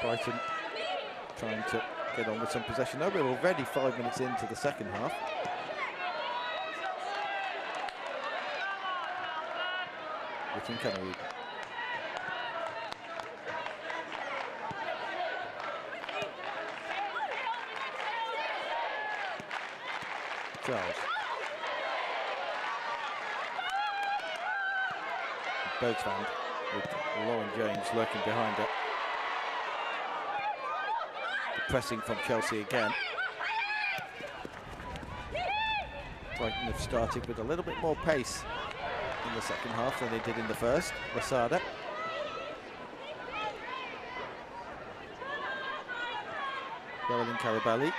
Brighton trying to get on with some possession. No, we're already 5 minutes into the second half. Rytting-Kaneryd. Charles. Bergsvand with Lauren James lurking behind her. The pressing from Chelsea again. Brighton have started with a little bit more pace in the second half than they did in the first. Lasada. Caroline Carabelli.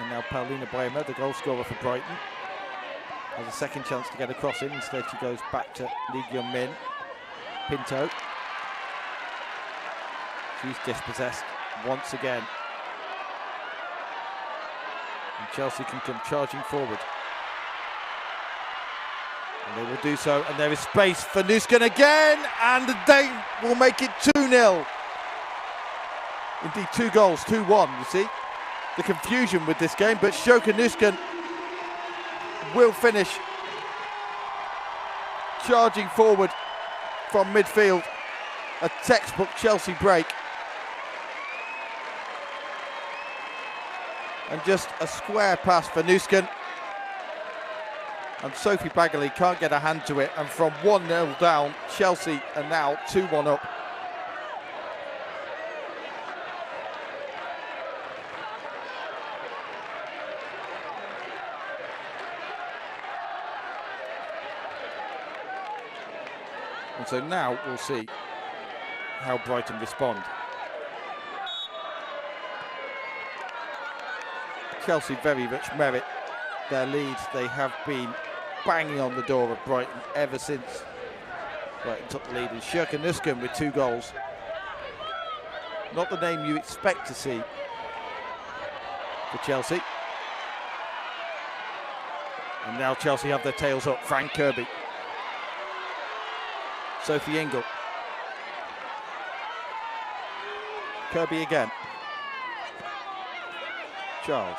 And now Paulina Bremer, the goal scorer for Brighton, has a second chance to get a cross in. Instead she goes back to Lee Gyun Min. Pinto. She's dispossessed once again. And Chelsea can come charging forward. And they will do so, and there is space for Nusken again, and they will make it 2-0. Indeed, 2 goals, 2-1, you see. The confusion with this game, but Sjoeke Nusken will finish charging forward from midfield. A textbook Chelsea break. And just a square pass for Nusken. And Sophie Bagley can't get a hand to it. And from 1-0 down, Chelsea are now 2-1 up. And so now we'll see how Brighton respond. Chelsea very much merit their lead. They have been banging on the door of Brighton ever since Brighton took the lead. And Sjoeke Nusken with 2 goals. Not the name you expect to see for Chelsea. And now Chelsea have their tails up. Frank Kirby. Sophie Ingle. Kirby again. Charles.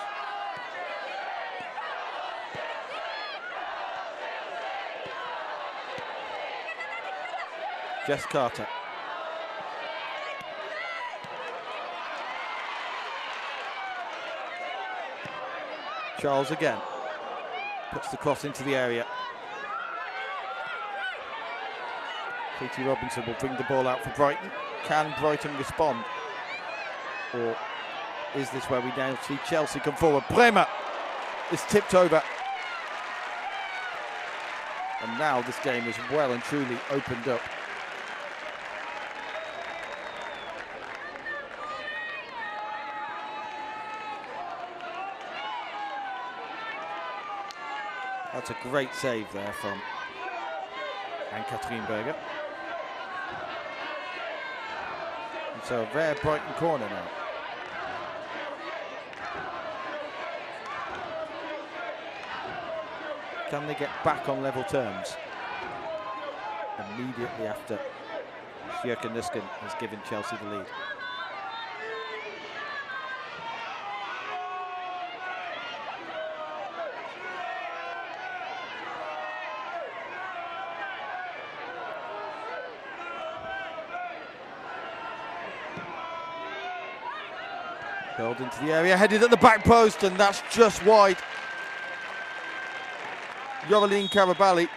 Jess Carter. Charles again. Puts the cross into the area. Katie Robinson will bring the ball out for Brighton. Can Brighton respond? Or is this where we now see Chelsea come forward? Bremer is tipped over. And now this game is well and truly opened up. That's a great save there from Anne-Catherine Berger. And so a rare Brighton corner now. Can they get back on level terms? Immediately after Sjoeke Nusken has given Chelsea the lead. Curled into the area, headed at the back post, and that's just wide. Caroline Carabelli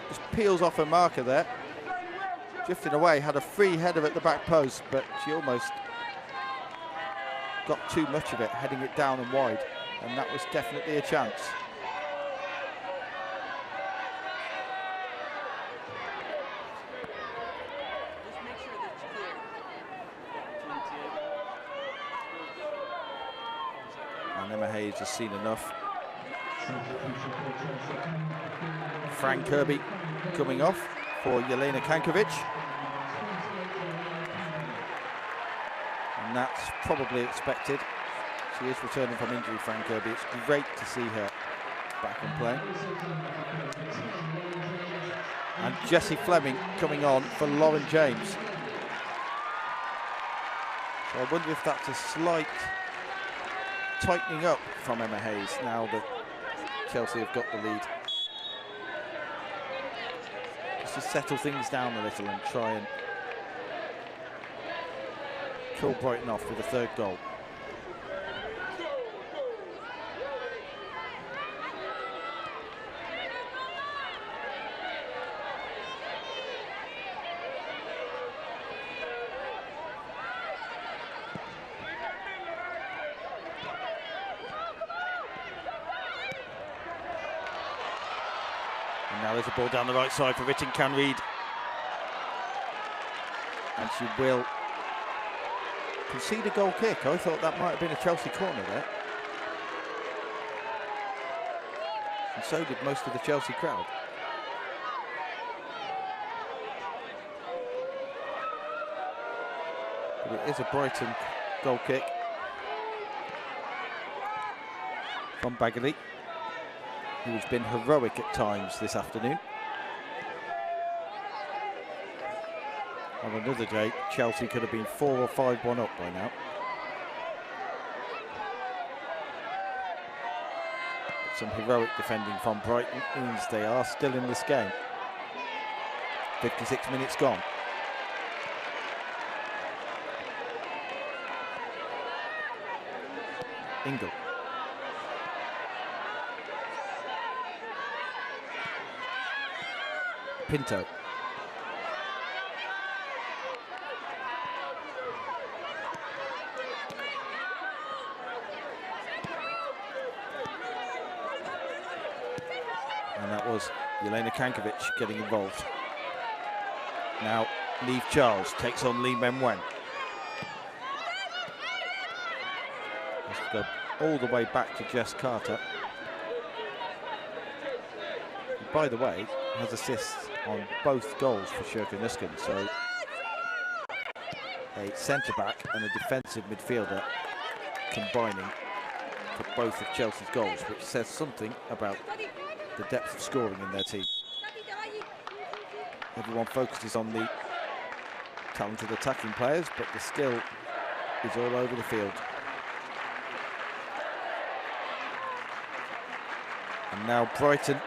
just peels off her marker there. Drifting away, had a free header at the back post, but she almost got too much of it, heading it down and wide, and that was definitely a chance. Has seen enough. Frank Kirby coming off for Jelena Kankovic. And that's probably expected. She is returning from injury, Frank Kirby. It's great to see her back and playing. And Jessie Fleming coming on for Lauren James. So I wonder if that's a slight tightening up from Emma Hayes now that Chelsea have got the lead. Just to settle things down a little and try and kill Brighton off with a 3rd goal. Now there's a ball down the right side for Ritten Canreed. And she will concede a goal kick. I thought that might have been a Chelsea corner there. And so did most of the Chelsea crowd. But it is a Brighton goal kick from Bagley, who has been heroic at times this afternoon. On another day, Chelsea could have been 4 or 5-1 up by now. But some heroic defending from Brighton means they are still in this game. 56 minutes gone. Ingle. Pinto. And that was Jelena Kankovic getting involved. Now, Neve Charles takes on Lee Menwen. Has to go all the way back to Jess Carter. And by the way, has assists on both goals for Sherka Nuskin. So, a centre-back and a defensive midfielder combining for both of Chelsea's goals, which says something about the depth of scoring in their team. Everyone focuses on the talented attacking players, but the skill is all over the field. And now Brighton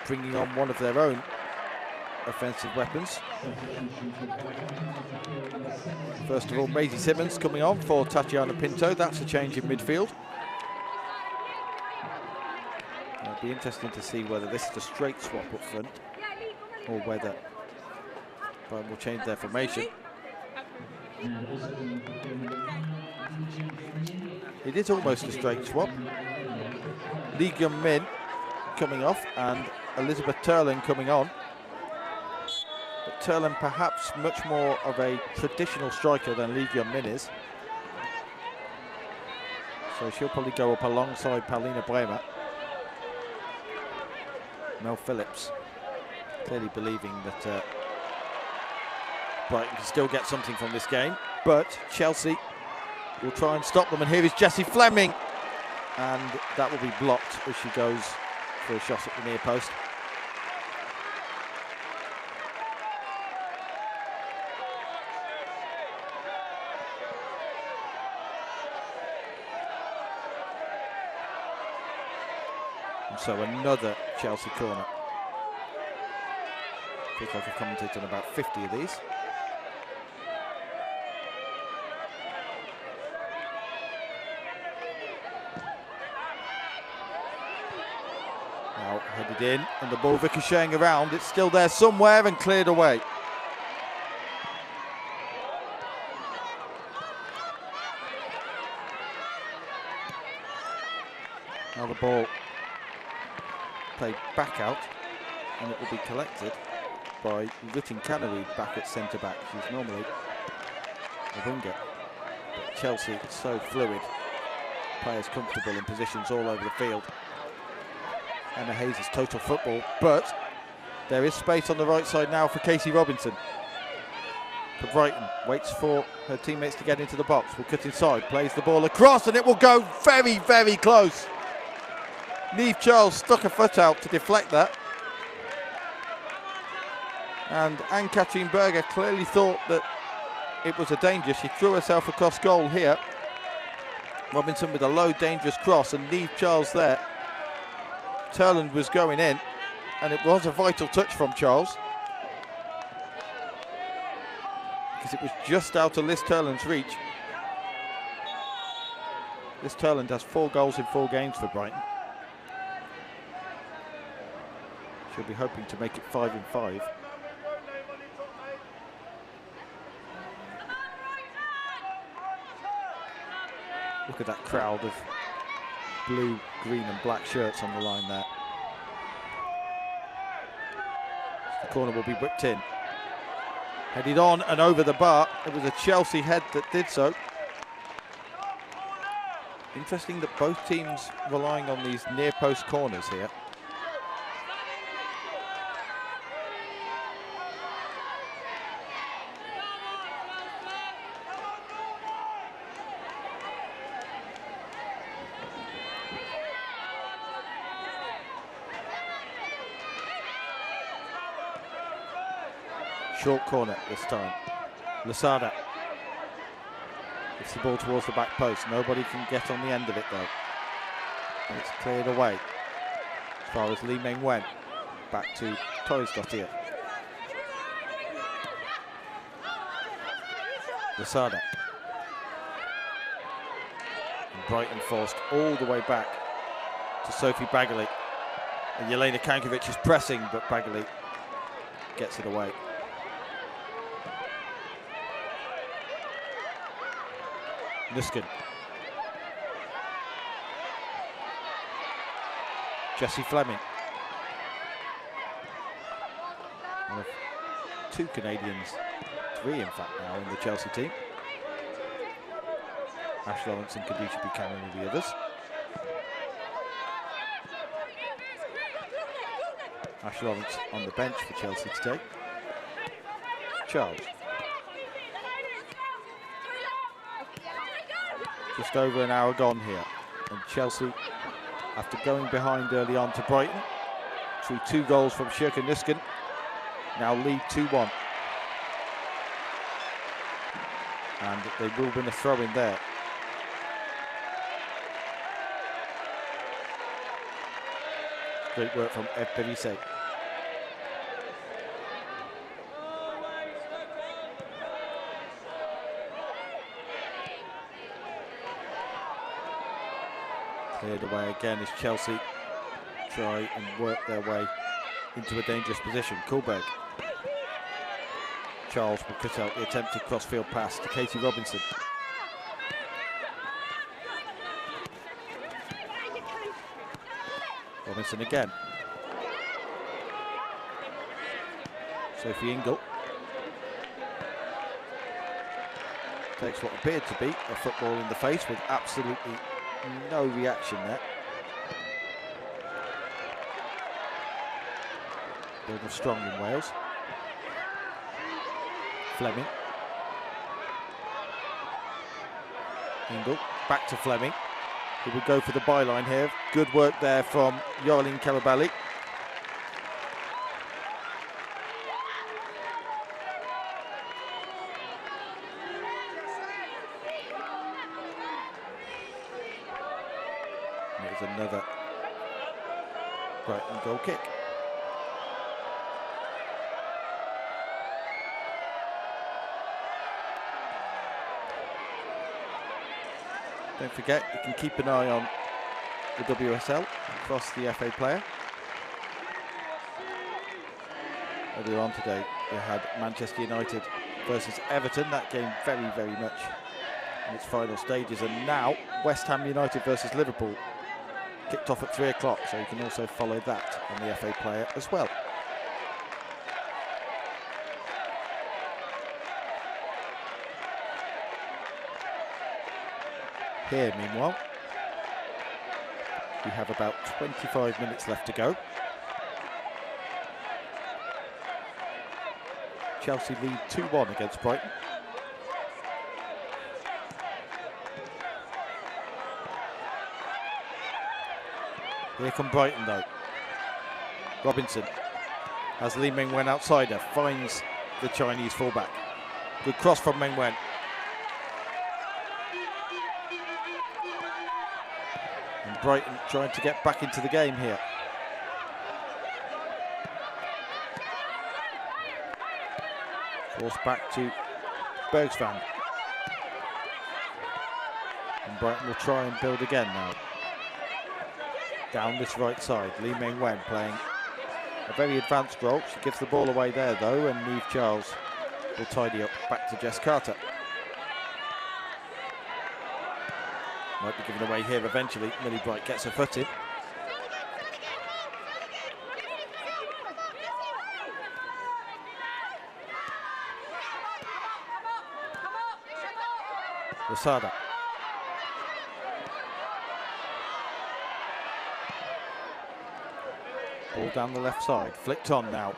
bringing on one of their own offensive weapons. First of all, Maisie Simmons coming on for Tatiana Pinto. That's a change in midfield. It'll be interesting to see whether this is a straight swap up front or whether Brighton will change their formation. It is almost a straight swap. Lee Gyun Min coming off and Elizabeth Turlin coming on. But Turlin perhaps much more of a traditional striker than Lee Gyun Min is. So she'll probably go up alongside Paulina Bremer. Mel Phillips clearly believing that Brighton can still get something from this game, but Chelsea will try and stop them. And here is Jessie Fleming, and that will be blocked as she goes for a shot at the near post. And so another Chelsea corner. Feels like I've commented on about 50 of these. Now headed in, and the ball ricocheting around. It's still there somewhere and cleared away. Now the ball played back out, and it will be collected by Ritten Canary back at centre-back. She's normally a winger, but Chelsea is so fluid. Players comfortable in positions all over the field. Emma Hayes is total football, but there is space on the right side now for Casey Robinson. For Brighton, waits for her teammates to get into the box, will cut inside, plays the ball across, and it will go very, very close. Neve Charles stuck her foot out to deflect that. And Ann-Katrine Berger clearly thought that it was a danger. She threw herself across goal here. Robinson with a low, dangerous cross, and Neve Charles there. Turland was going in, and it was a vital touch from Charles, because it was just out of Liz Turland's reach. Liz Turland has 4 goals in 4 games for Brighton. She'll be hoping to make it 5 in 5. Look at that crowd of blue, green and black shirts on the line there. corner will be whipped in. Headed on and over the bar. It was a Chelsea head that did so. Interesting that both teams relying on these near post corners here. Short corner this time. Lasada gets the ball towards the back post. Nobody can get on the end of it though. And it's cleared away as far as Lee Meng Wen. Back to Torresdottir. Lasada. And Brighton forced all the way back to Sophie Bagley. And Jelena Kankovic is pressing, but Bagley gets it away. Nuskin. Jessie Fleming. One of two Canadians, three in fact now in the Chelsea team. Ash Lawrence and Khadija Buchanan are the others. Ash Lawrence on the bench for Chelsea today. Charles. Just over an hour gone here, and Chelsea, after going behind early on to Brighton, through 2 goals from Shirka Nuskin, now lead 2-1. And they will win a throw in there. Great work from Ev Perise. Cleared away again as Chelsea try and work their way into a dangerous position. Kohlberg. Charles will cut out the attempted crossfield pass to Katie Robinson. Robinson again. Sophie Ingle takes what appeared to be a football in the face with absolutely no reaction there. Building strong in Wales. Fleming. Ingle, back to Fleming. He would go for the byline here. Good work there from Yorlin Karabali. There's another Brighton goal kick. Don't forget, you can keep an eye on the WSL across the FA Player. Earlier on today, we had Manchester United versus Everton. That game very, very much in its final stages. And now, West Ham United versus Liverpool kicked off at 3 o'clock, so you can also follow that on the FA Player as well. Here, meanwhile, we have about 25 minutes left to go. Chelsea lead 2-1 against Brighton. Here come Brighton though. Robinson has Lee Meng Wen outside her, finds the Chinese fullback. Good cross from Meng Wen. And Brighton trying to get back into the game here. Forced back to Bergsvan. And Brighton will try and build again now. Down this right side, Lee Meng Wen playing a very advanced role. She gives the ball away there though, and Neve Charles will tidy up back to Jess Carter. Might be given away here eventually. Millie Bright gets her foot in. Lasada. Ball down the left side, flicked on now.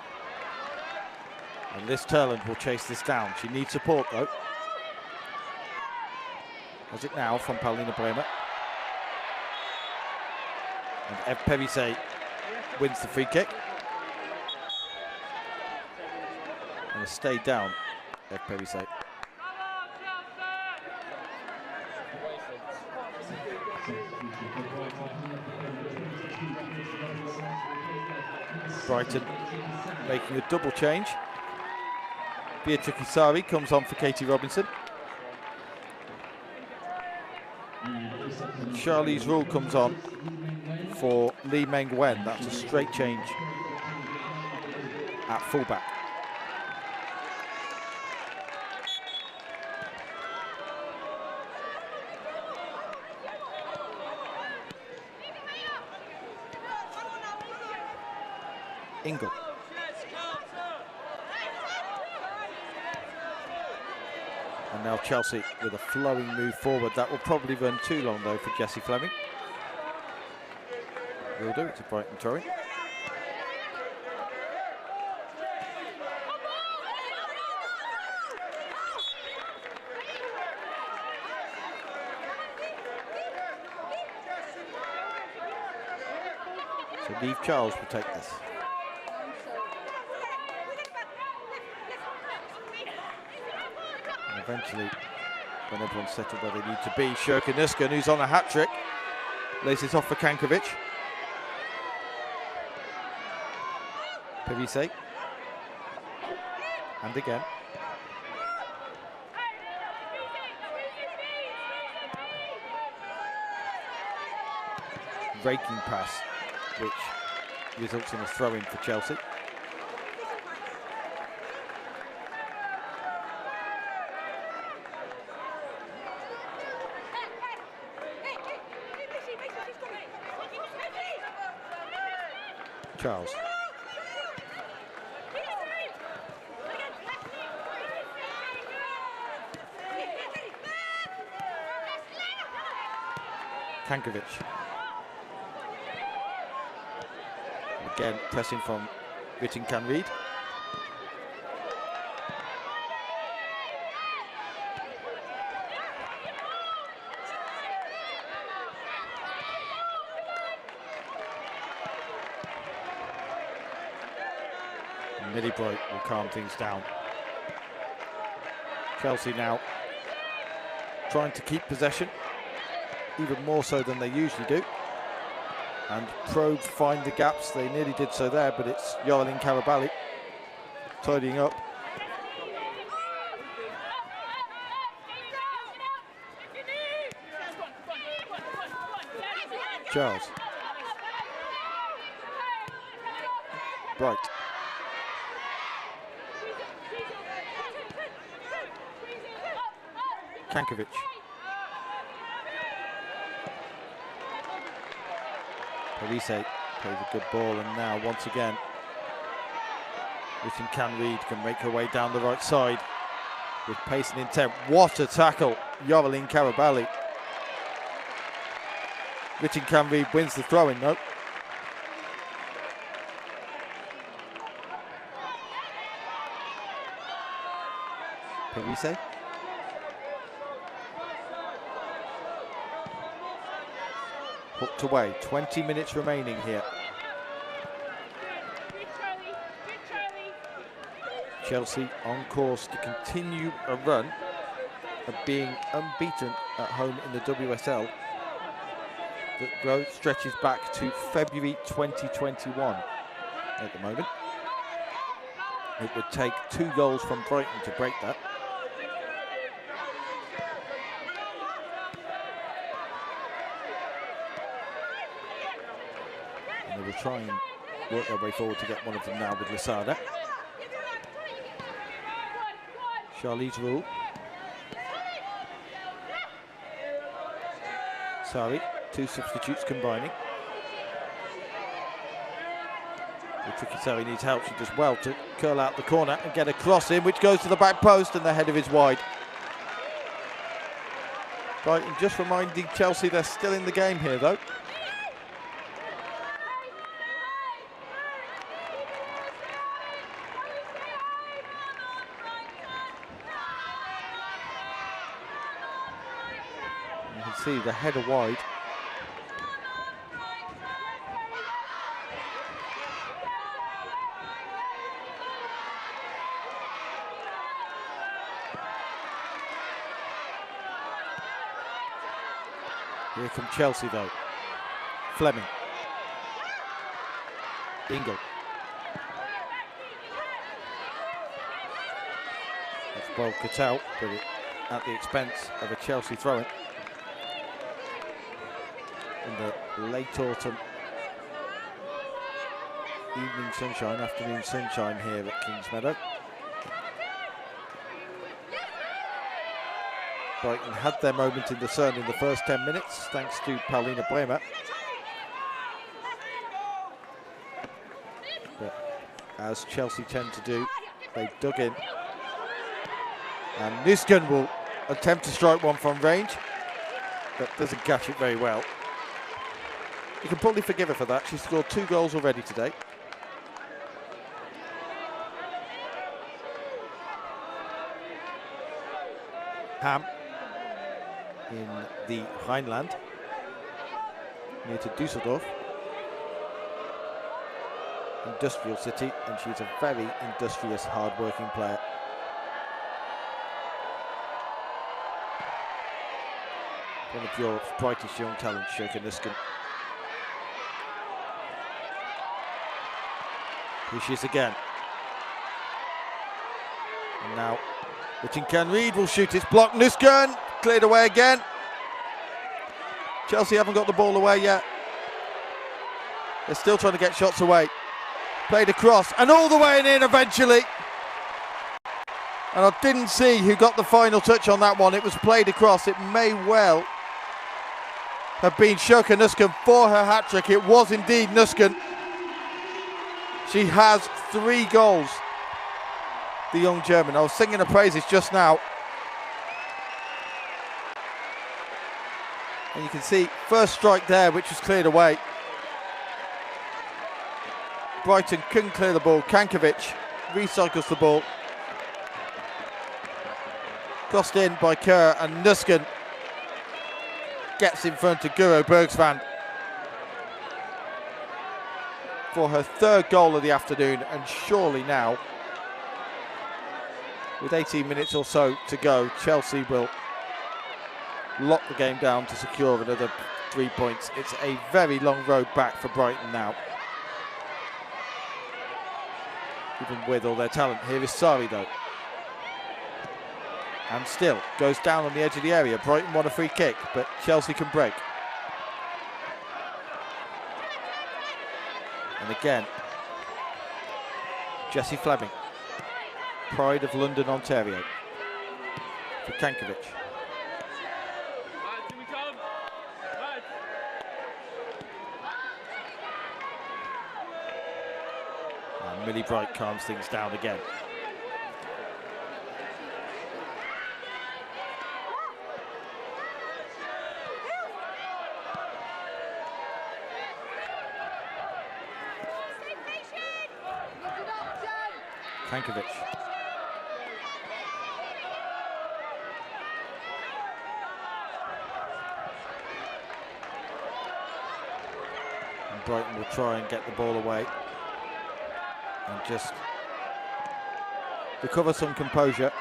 And Liz Turland will chase this down. She needs support though. Has it now from Paulina Bremer. And Ev Perise wins the free kick. And a stay down, Ev Perise. Brighton making a double change. Beatrice Kisari comes on for Katie Robinson. And Charlize Rule comes on for Lee Meng Wen. That's a straight change at fullback. Ingle. And now Chelsea with a flowing move forward. That will probably run too long though for Jessie Fleming. Will do, it's a Brighton throwing. So Neve Charles will take this. And eventually, when everyone's settled where they need to be, Shirka Nuskan, who's on a hat-trick, lays it off for Kankovic. Perise. And again. Raking pass, which results in a throw-in for Chelsea. Charles. Kankovic. Again, pressing from Ritten Canreed. Millie Bright will calm things down. Chelsea now trying to keep possession, even more so than they usually do. And probe, find the gaps. They nearly did so there, but it's Yoralin Karabali tidying up. Charles. Bright. Kankovic. Perise plays a good ball, and now once again Ritten Canreed can make her way down the right side with pace and intent. What a tackle, Yoralin Karabali. Ritten Canreed wins the throw-in though. Perise. Hooked away, 20 minutes remaining here. Chelsea on course to continue a run of being unbeaten at home in the WSL that stretches back to February 2021 at the moment. It would take 2 goals from Brighton to break that. And they will try and work their way forward to get one of them now with Lasada. Charlize Rule. Sari, 2 substitutes combining. Sari needs help, she does well to curl out the corner and get a cross in, which goes to the back post, and the header is wide. Brighton just reminding Chelsea they're still in the game here, though. You can see the header wide. Here come Chelsea though. Fleming. Bingle. That's well cut out, but at the expense of a Chelsea throw-in. In the late autumn evening sunshine, afternoon sunshine here at Kingsmeadow. Brighton had their moment in the sun in the first 10 minutes, thanks to Paulina Bremer. But as Chelsea tend to do, they dug in. And Nusken will attempt to strike one from range, but doesn't catch it very well. You can probably forgive her for that. She's scored 2 goals already today. Ham in the Rhineland, near to Düsseldorf. Industrial city, and she's a very industrious, hard-working player. One of your brightest young talents, Sjoeke Nusken. Here she is again. And now, Whittingham Reid will shoot. It's blocked. Nusken cleared away again. Chelsea haven't got the ball away yet. They're still trying to get shots away. Played across and all the way in eventually. And I didn't see who got the final touch on that one. It was played across. It may well have been Sjoeke Nusken for her hat-trick. It was indeed Nusken. She has 3 goals, the young German. I was singing her praises just now. And you can see first strike there, which was cleared away. Brighton couldn't clear the ball. Kankovic recycles the ball. Crossed in by Kerr, and Nusken gets in front of Guro Bergsvand for her 3rd goal of the afternoon, and surely now, with 18 minutes or so to go, Chelsea will lock the game down to secure another 3 points. It's a very long road back for Brighton now, even with all their talent. Here is Sari though, and still goes down on the edge of the area. Brighton won a free kick, but Chelsea can break. And again, Jessie Fleming, pride of London, Ontario, for Kankovic. And Millie Bright calms things down again. Kankovic. And Brighton will try and get the ball away and just recover some composure.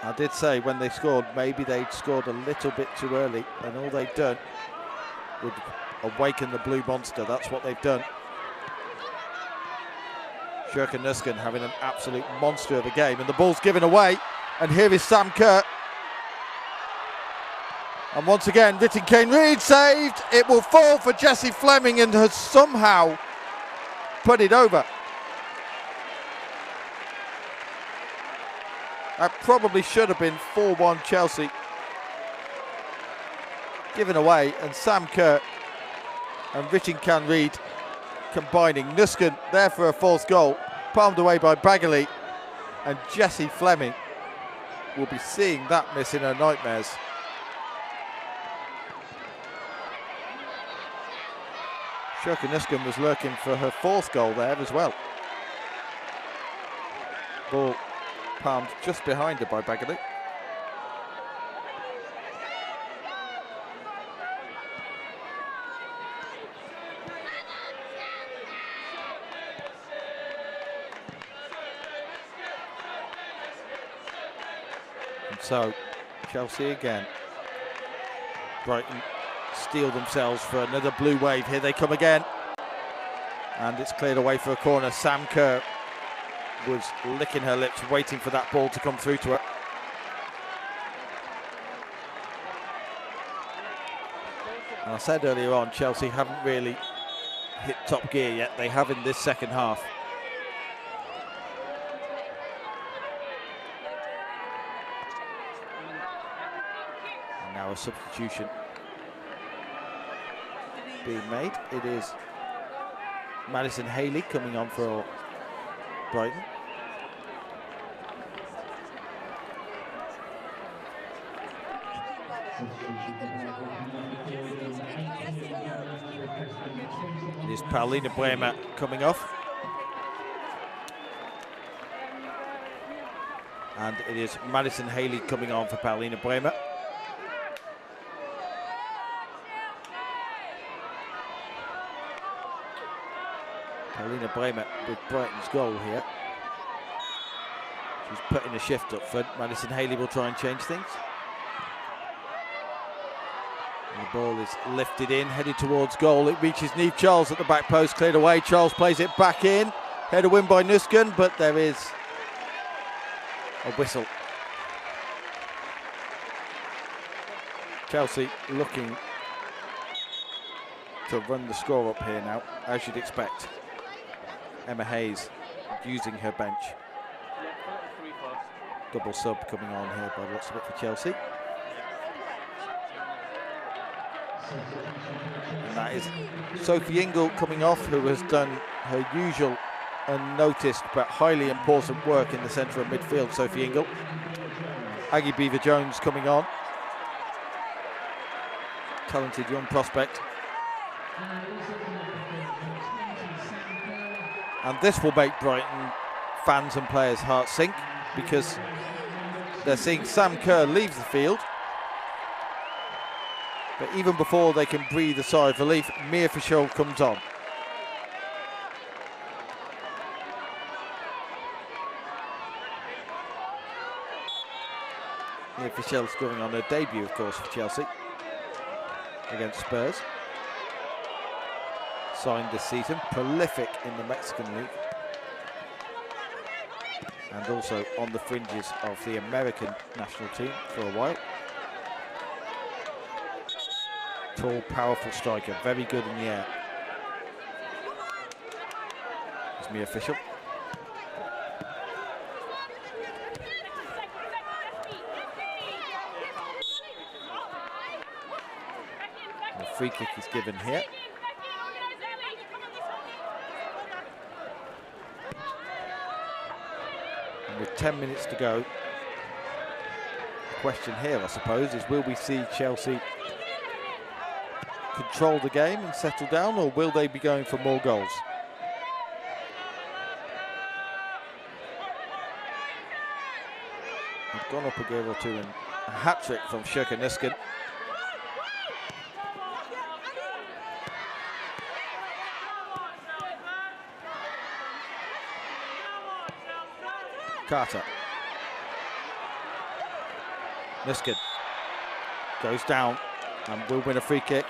I did say when they scored, maybe they'd scored a little bit too early, and all they'd done would awaken the blue monster. That's what they've done. Sjoeke Nusken having an absolute monster of a game, and the ball's given away, and here is Sam Kerr. And once again, Whittingham Reid saved. It will fall for Jessie Fleming, and has somehow put it over. That probably should have been 4-1 Chelsea. Given away, and Sam Kerr and Whittingham Reid combining. Nusken there for a 4th goal, palmed away by Bagley, and Jessie Fleming will be seeing that miss in her nightmares. Niskin was lurking for her 4th goal there as well. Ball palmed just behind her by Bagley. And so Chelsea again. Brighton steel themselves for another blue wave. Here they come again. And it's cleared away for a corner. Sam Kerr was licking her lips, waiting for that ball to come through to her. And I said earlier on, Chelsea haven't really hit top gear yet. They have in this second half. And now a substitution being made. It is Madison Haley coming on for Brighton. It is Paulina Bremer coming off. And it is Madison Haley coming on for Paulina Bremer. Paulina Bremer with Brighton's goal here. She's putting a shift up front. Madison Haley will try and change things. And the ball is lifted in, headed towards goal. It reaches Niamh Charles at the back post, cleared away. Charles plays it back in. Header win by Niskin, but there is a whistle. Chelsea looking to run the score up here now, as you'd expect. Emma Hayes using her bench. Double sub coming on here by lots of it for Chelsea. And that is Sophie Ingle coming off, who has done her usual unnoticed but highly important work in the centre of midfield. Sophie Ingle. Aggie Beaver-Jones coming on. Talented young prospect. And this will make Brighton fans and players' hearts sink, because they're seeing Sam Kerr leave the field. But even before they can breathe a sigh of relief, Mia Fischel comes on. Mia Fischel scoring on her debut, of course, for Chelsea against Spurs. Signed this season, prolific in the Mexican League, and also on the fringes of the American national team for a while. Tall, powerful striker, very good in the air. It's Mia Fischel. The free kick is given here. With 10 minutes to go, the question here, I suppose, is will we see Chelsea control the game and settle down, or will they be going for more goals? They've gone up a gear or two, and a hat-trick from Niskin. Carter. Niskin goes down and will win a free kick.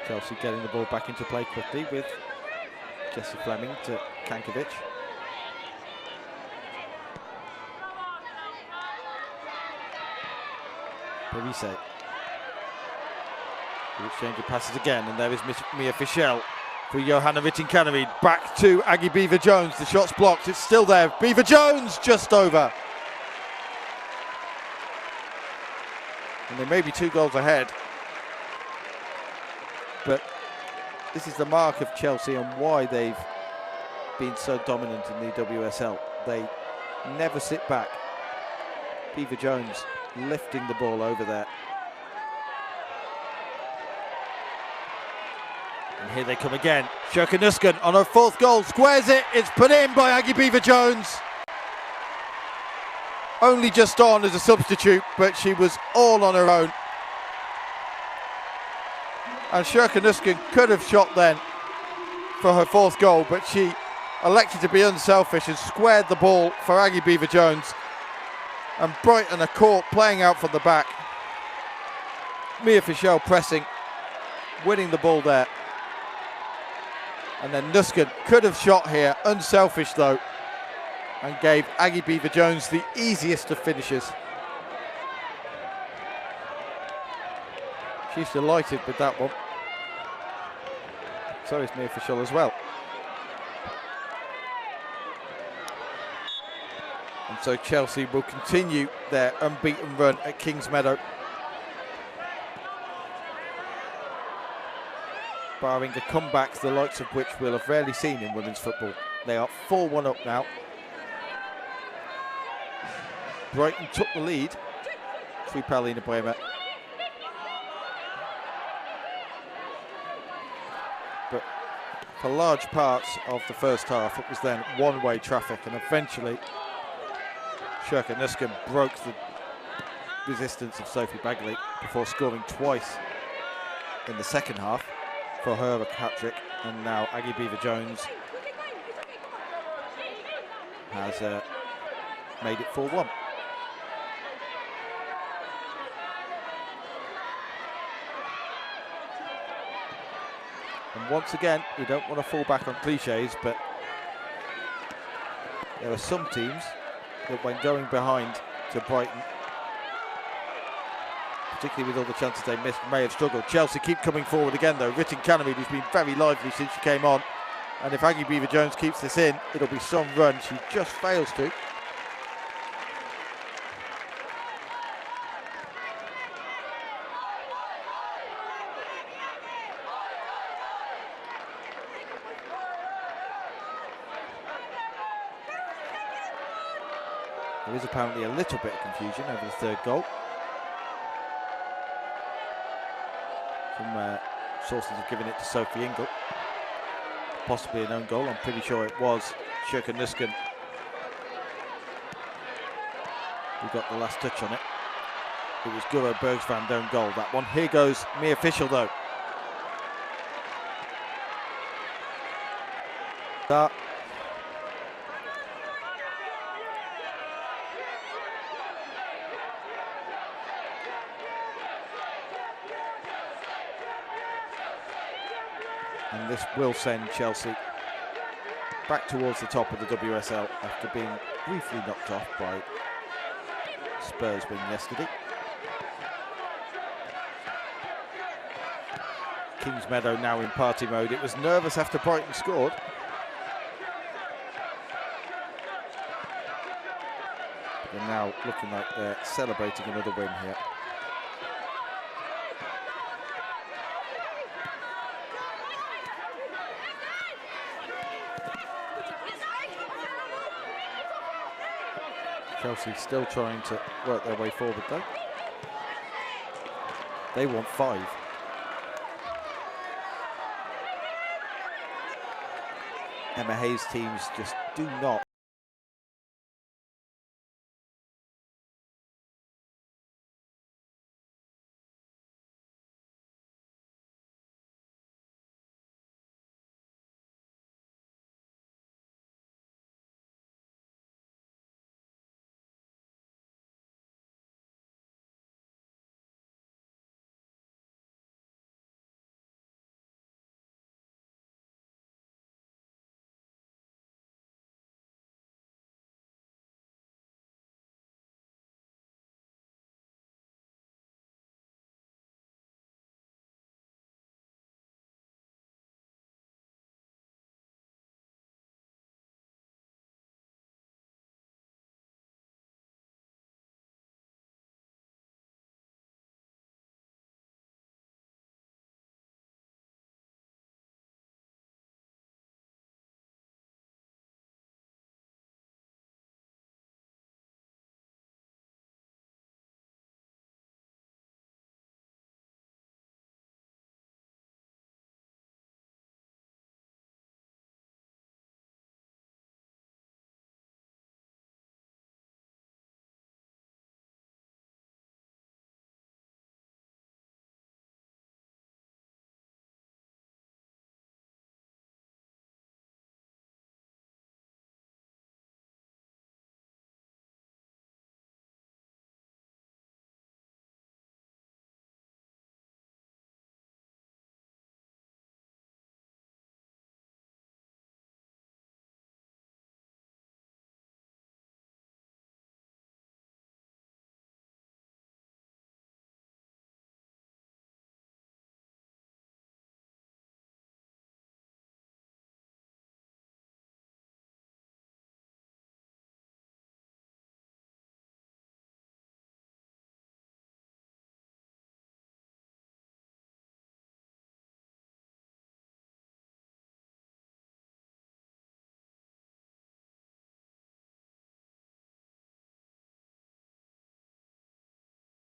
Chelsea getting the ball back into play quickly with Jessie Fleming to Kankovic. Parise. The exchange of passes again, and there is Mia Fischel for Johanna Rittinkanaryd. Back to Aggie Beaver-Jones. The shot's blocked. It's still there. Beaver-Jones just over. And they may be 2 goals ahead. But this is the mark of Chelsea and why they've been so dominant in the WSL. They never sit back. Beaver-Jones lifting the ball over there. And here they come again. Shirkanuskan on her 4th goal, squares it. It's put in by Aggie Beaver-Jones. Only just on as a substitute, but she was all on her own. And Shirkanuskan could have shot then for her 4th goal, but she elected to be unselfish and squared the ball for Aggie Beaver-Jones. And Brighton are caught playing out from the back. Mia Fischel pressing, winning the ball there. And then Nuskan could have shot here, unselfish though, and gave Aggie Beaver-Jones the easiest of finishes. She's delighted with that one. So is Mia Fischel as well. And so Chelsea will continue their unbeaten run at Kingsmeadow, barring the comebacks, the likes of which we'll have rarely seen in women's football. They are 4-1 up now. Brighton took the lead through Paulina Bremer. But for large parts of the first half, it was then one-way traffic, and eventually Shirkanuskan broke the resistance of Sophie Bagley before scoring twice in the second half for her a hat-trick. And now Aggie Beaver-Jones has made it 4-1. And once again, you don't want to fall back on cliches, but there are some teams that when going behind to Brighton, particularly with all the chances they missed, may have struggled. Chelsea keep coming forward again though. Ritten Canary, who's been very lively since she came on. And if Aggie Beaver-Jones keeps this in, it'll be some run. She just fails to. There is apparently a little bit of confusion over the 3rd goal. Some sources have given it to Sophie Ingle. Possibly an own goal, I'm pretty sure it was Shirkanuskan who got the last touch on it. It was Guro Bergsvan's own goal, that one. Here goes Mia Fischel though. That. And this will send Chelsea back towards the top of the WSL after being briefly knocked off by Spurs win yesterday. Kingsmeadow now in party mode. It was nervous after Brighton scored. They're now looking like they're celebrating another win here. Chelsea still trying to work their way forward though. They want 5. Emma Hayes' teams just do not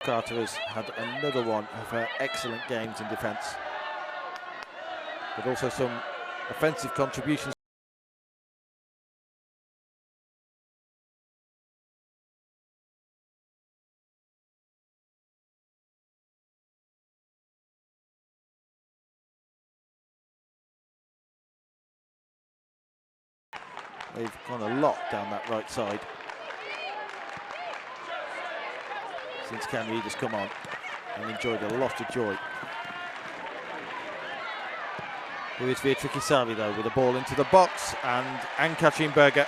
Carter has had another one of her excellent games in defence, but also some offensive contributions. They've gone a lot down that right side since Cam Reed has come on, and enjoyed a lot of joy. Here is Beatrice Kisari though, with the ball into the box, and Ann-Katrin Berger.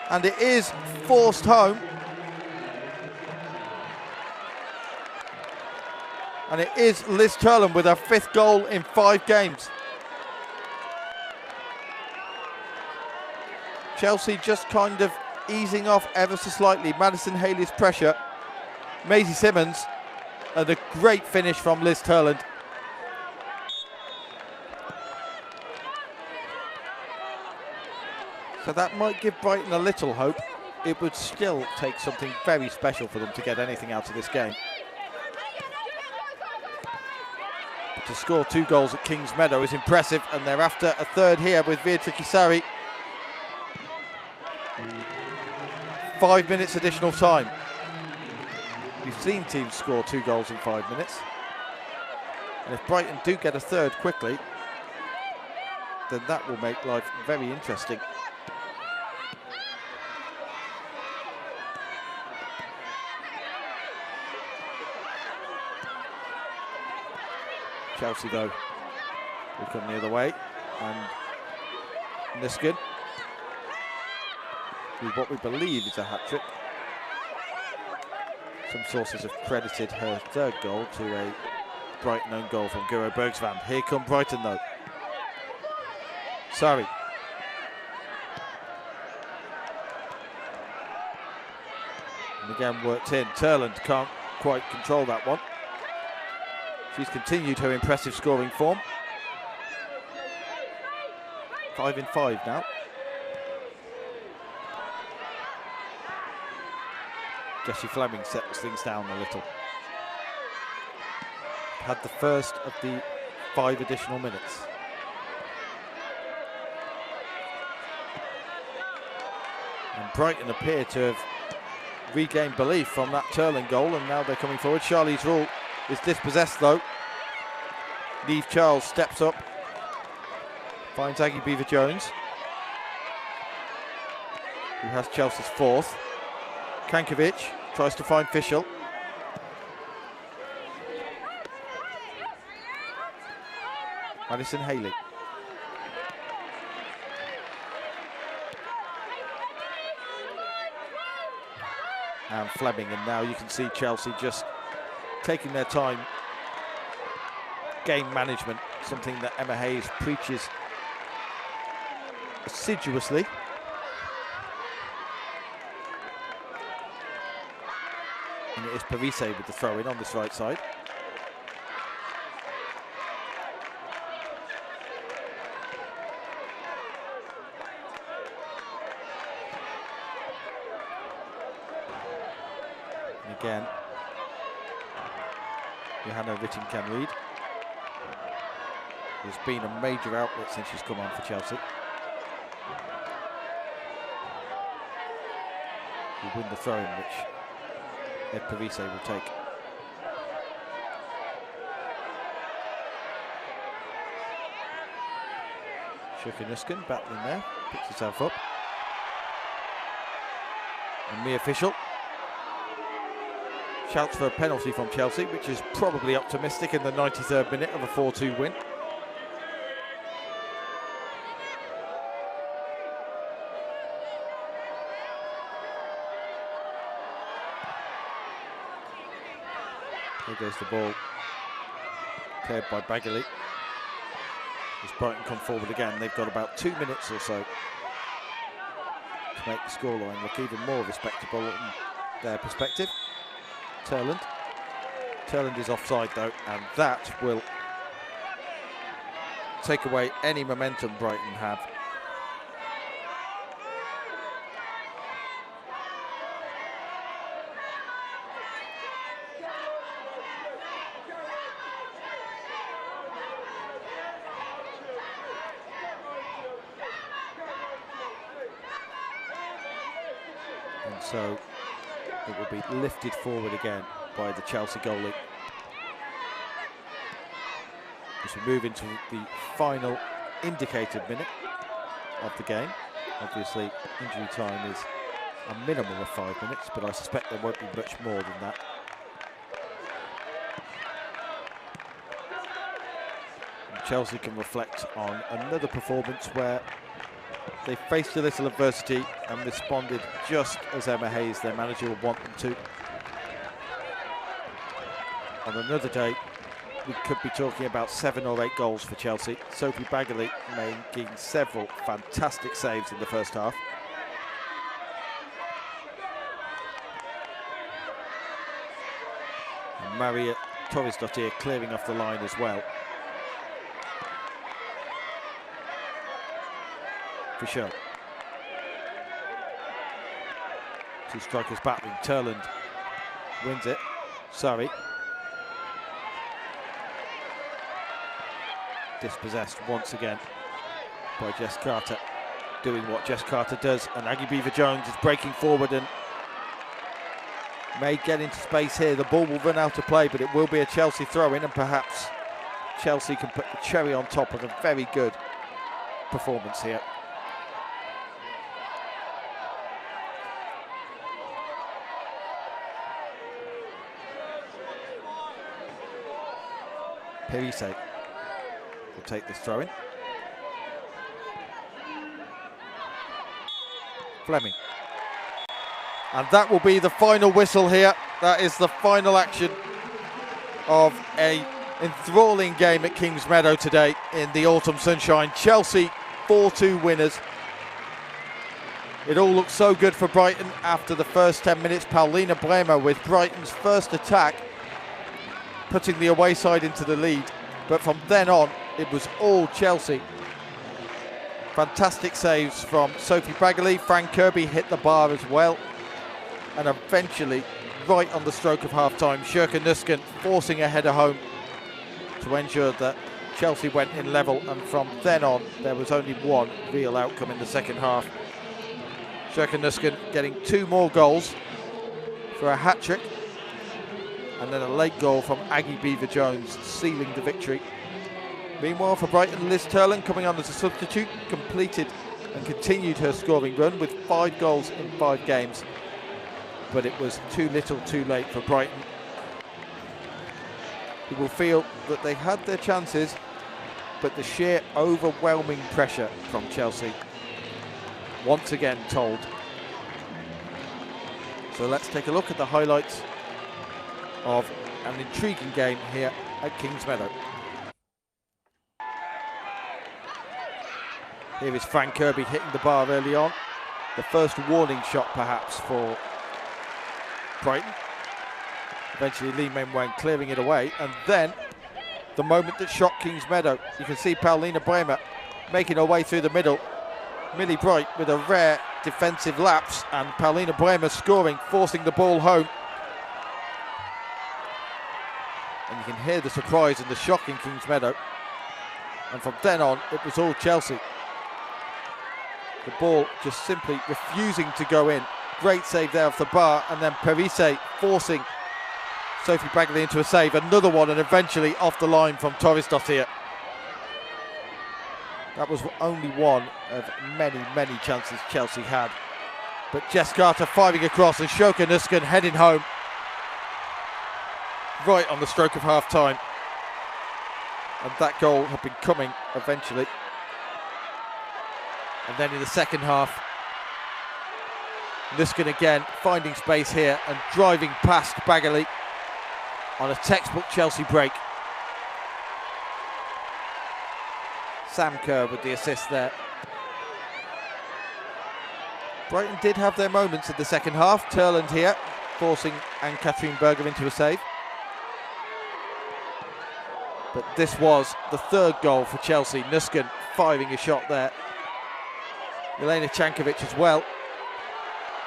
And it is forced home. And it is Liz Turland with her 5th goal in 5 games. Chelsea just kind of easing off ever so slightly. Madison Haley's pressure. Maisie Simmons, and a great finish from Liz Turland. So that might give Brighton a little hope. It would still take something very special for them to get anything out of this game. But to score 2 goals at Kings Meadow is impressive, and they're after a 3rd here with Beatrice Kisari. 5 minutes additional time. We've seen teams score 2 goals in 5 minutes. And if Brighton do get a 3rd quickly, then that will make life very interesting. Chelsea, though, will come the other way, and Niskin, with what we believe is a hat-trick. Some sources have credited her 3rd goal to a Brighton own goal from Guro Bergsvand. Here come Brighton, though. Sorry. And again worked in. Turland can't quite control that one. She's continued her impressive scoring form. 5 in 5 now. Jessie Fleming settles things down a little. Had the first of the 5 additional minutes. And Brighton appear to have regained belief from that Turling goal, and now they're coming forward. Charlize Rule is dispossessed though. Neve Charles steps up, finds Aggie Beaver-Jones, who has Chelsea's 4th. Kankovic tries to find Fischel. Madison Haley. And Fleming, and now you can see Chelsea just taking their time. Game management, something that Emma Hayes preaches assiduously. And it is Parise with the throw-in on this right side. again, Johanna Rytting-Kaneryd has been a major outlet since she's come on for Chelsea. Will win the throw-in, which Ed Parise will take. Schuken battling there, picks herself up. And the official shouts for a penalty from Chelsea, which is probably optimistic in the 93rd minute of a 4-2 win. Here goes the ball, cleared by Bagley. As Brighton come forward again, they've got about 2 minutes or so to make the scoreline look even more respectable in their perspective. Turland is offside though, and that will take away any momentum Brighton have. And so it will be lifted forward again by the Chelsea goalie. As we move into the final indicated minute of the game. Obviously, injury time is a minimum of 5 minutes, but I suspect there won't be much more than that. And Chelsea can reflect on another performance where they faced a little adversity and responded just as Emma Hayes, their manager, would want them to. On another day, we could be talking about 7 or 8 goals for Chelsea. Sophie Bagley making several fantastic saves in the first half. And Maria Torresdottir clearing off the line as well. For sure. 2 strikers battling. Turland wins it. Surrey. Dispossessed once again by Jess Carter, doing what Jess Carter does, and Aggie Beaver-Jones is breaking forward and may get into space here. The ball will run out of play, but it will be a Chelsea throw-in, and perhaps Chelsea can put the cherry on top of a very good performance here. Parise will take this throw-in. Fleming. And that will be the final whistle here. That is the final action of a enthralling game at Kings Meadow today in the autumn sunshine. Chelsea 4-2 winners. It all looked so good for Brighton after the first 10 minutes. Paulina Bremer with Brighton's first attack, putting the away side into the lead. But from then on, it was all Chelsea. Fantastic saves from Sophie Bagley. Fran Kirby hit the bar as well. And eventually, right on the stroke of half-time, Schuken forcing a header home to ensure that Chelsea went in level. And from then on, there was only one real outcome in the second half. Schuken getting 2 more goals for a hat-trick. And then a late goal from Aggie Beaver-Jones sealing the victory. Meanwhile, for Brighton, Liz Turland coming on as a substitute, completed and continued her scoring run with 5 goals in 5 games. But it was too little too late for Brighton, who will feel that they had their chances, but the sheer overwhelming pressure from Chelsea once again told. So let's take a look at the highlights of an intriguing game here at Kings Meadow. Here is Fran Kirby hitting the bar early on. The first warning shot perhaps for Brighton. Eventually Lee Meng-Wen clearing it away, and then the moment that shocked Kings Meadow, you can see Paulina Bremer making her way through the middle. Millie Bright with a rare defensive lapse, and Paulina Bremer scoring, forcing the ball home. And you can hear the surprise and the shock in Kings Meadow. And from then on, it was all Chelsea. The ball just simply refusing to go in. Great save there off the bar, and then Perise forcing Sophie Bagley into a save. Another one, and eventually off the line from Torres Dottir. That was only one of many, many chances Chelsea had. But Jess Carter firing across, and Shoka Nuskan heading home right on the stroke of half-time. And that goal had been coming eventually. And then in the second half, Nuskan again finding space here and driving past Bagley on a textbook Chelsea break. Sam Kerr with the assist there. Brighton did have their moments in the second half. Turland here, forcing Anne-Catherine Berger into a save. But this was the third goal for Chelsea. Nuskan firing a shot there. Milena Cankovic as well.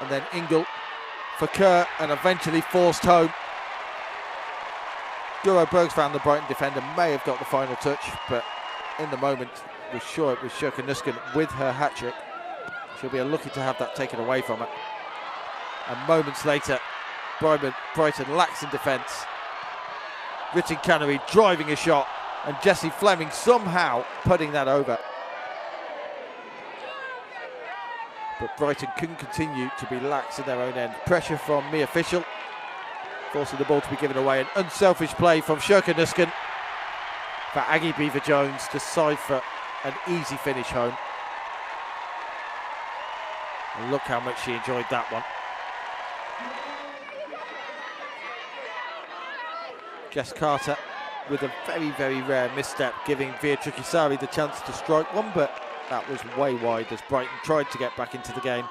And then Ingle for Kerr, and eventually forced home. Guro Bergsvand, the Brighton defender, may have got the final touch, but in the moment was sure it was Shoka Nuskan with her hat-trick. She'll be unlucky to have that taken away from her. And moments later, Brighton lacks in defence. Richard Canary driving a shot, and Jessie Fleming somehow putting that over. But Brighton couldn't continue to be lax in their own end. Pressure from Mia Fischel, forcing the ball to be given away. An unselfish play from Shoka Nuskan for Aggie Beaver-Jones to cipher an easy finish home. And look how much she enjoyed that one. Jess Carter with a very, very rare misstep, giving Via Trukisari the chance to strike one, but that was way wide as Brighton tried to get back into the game.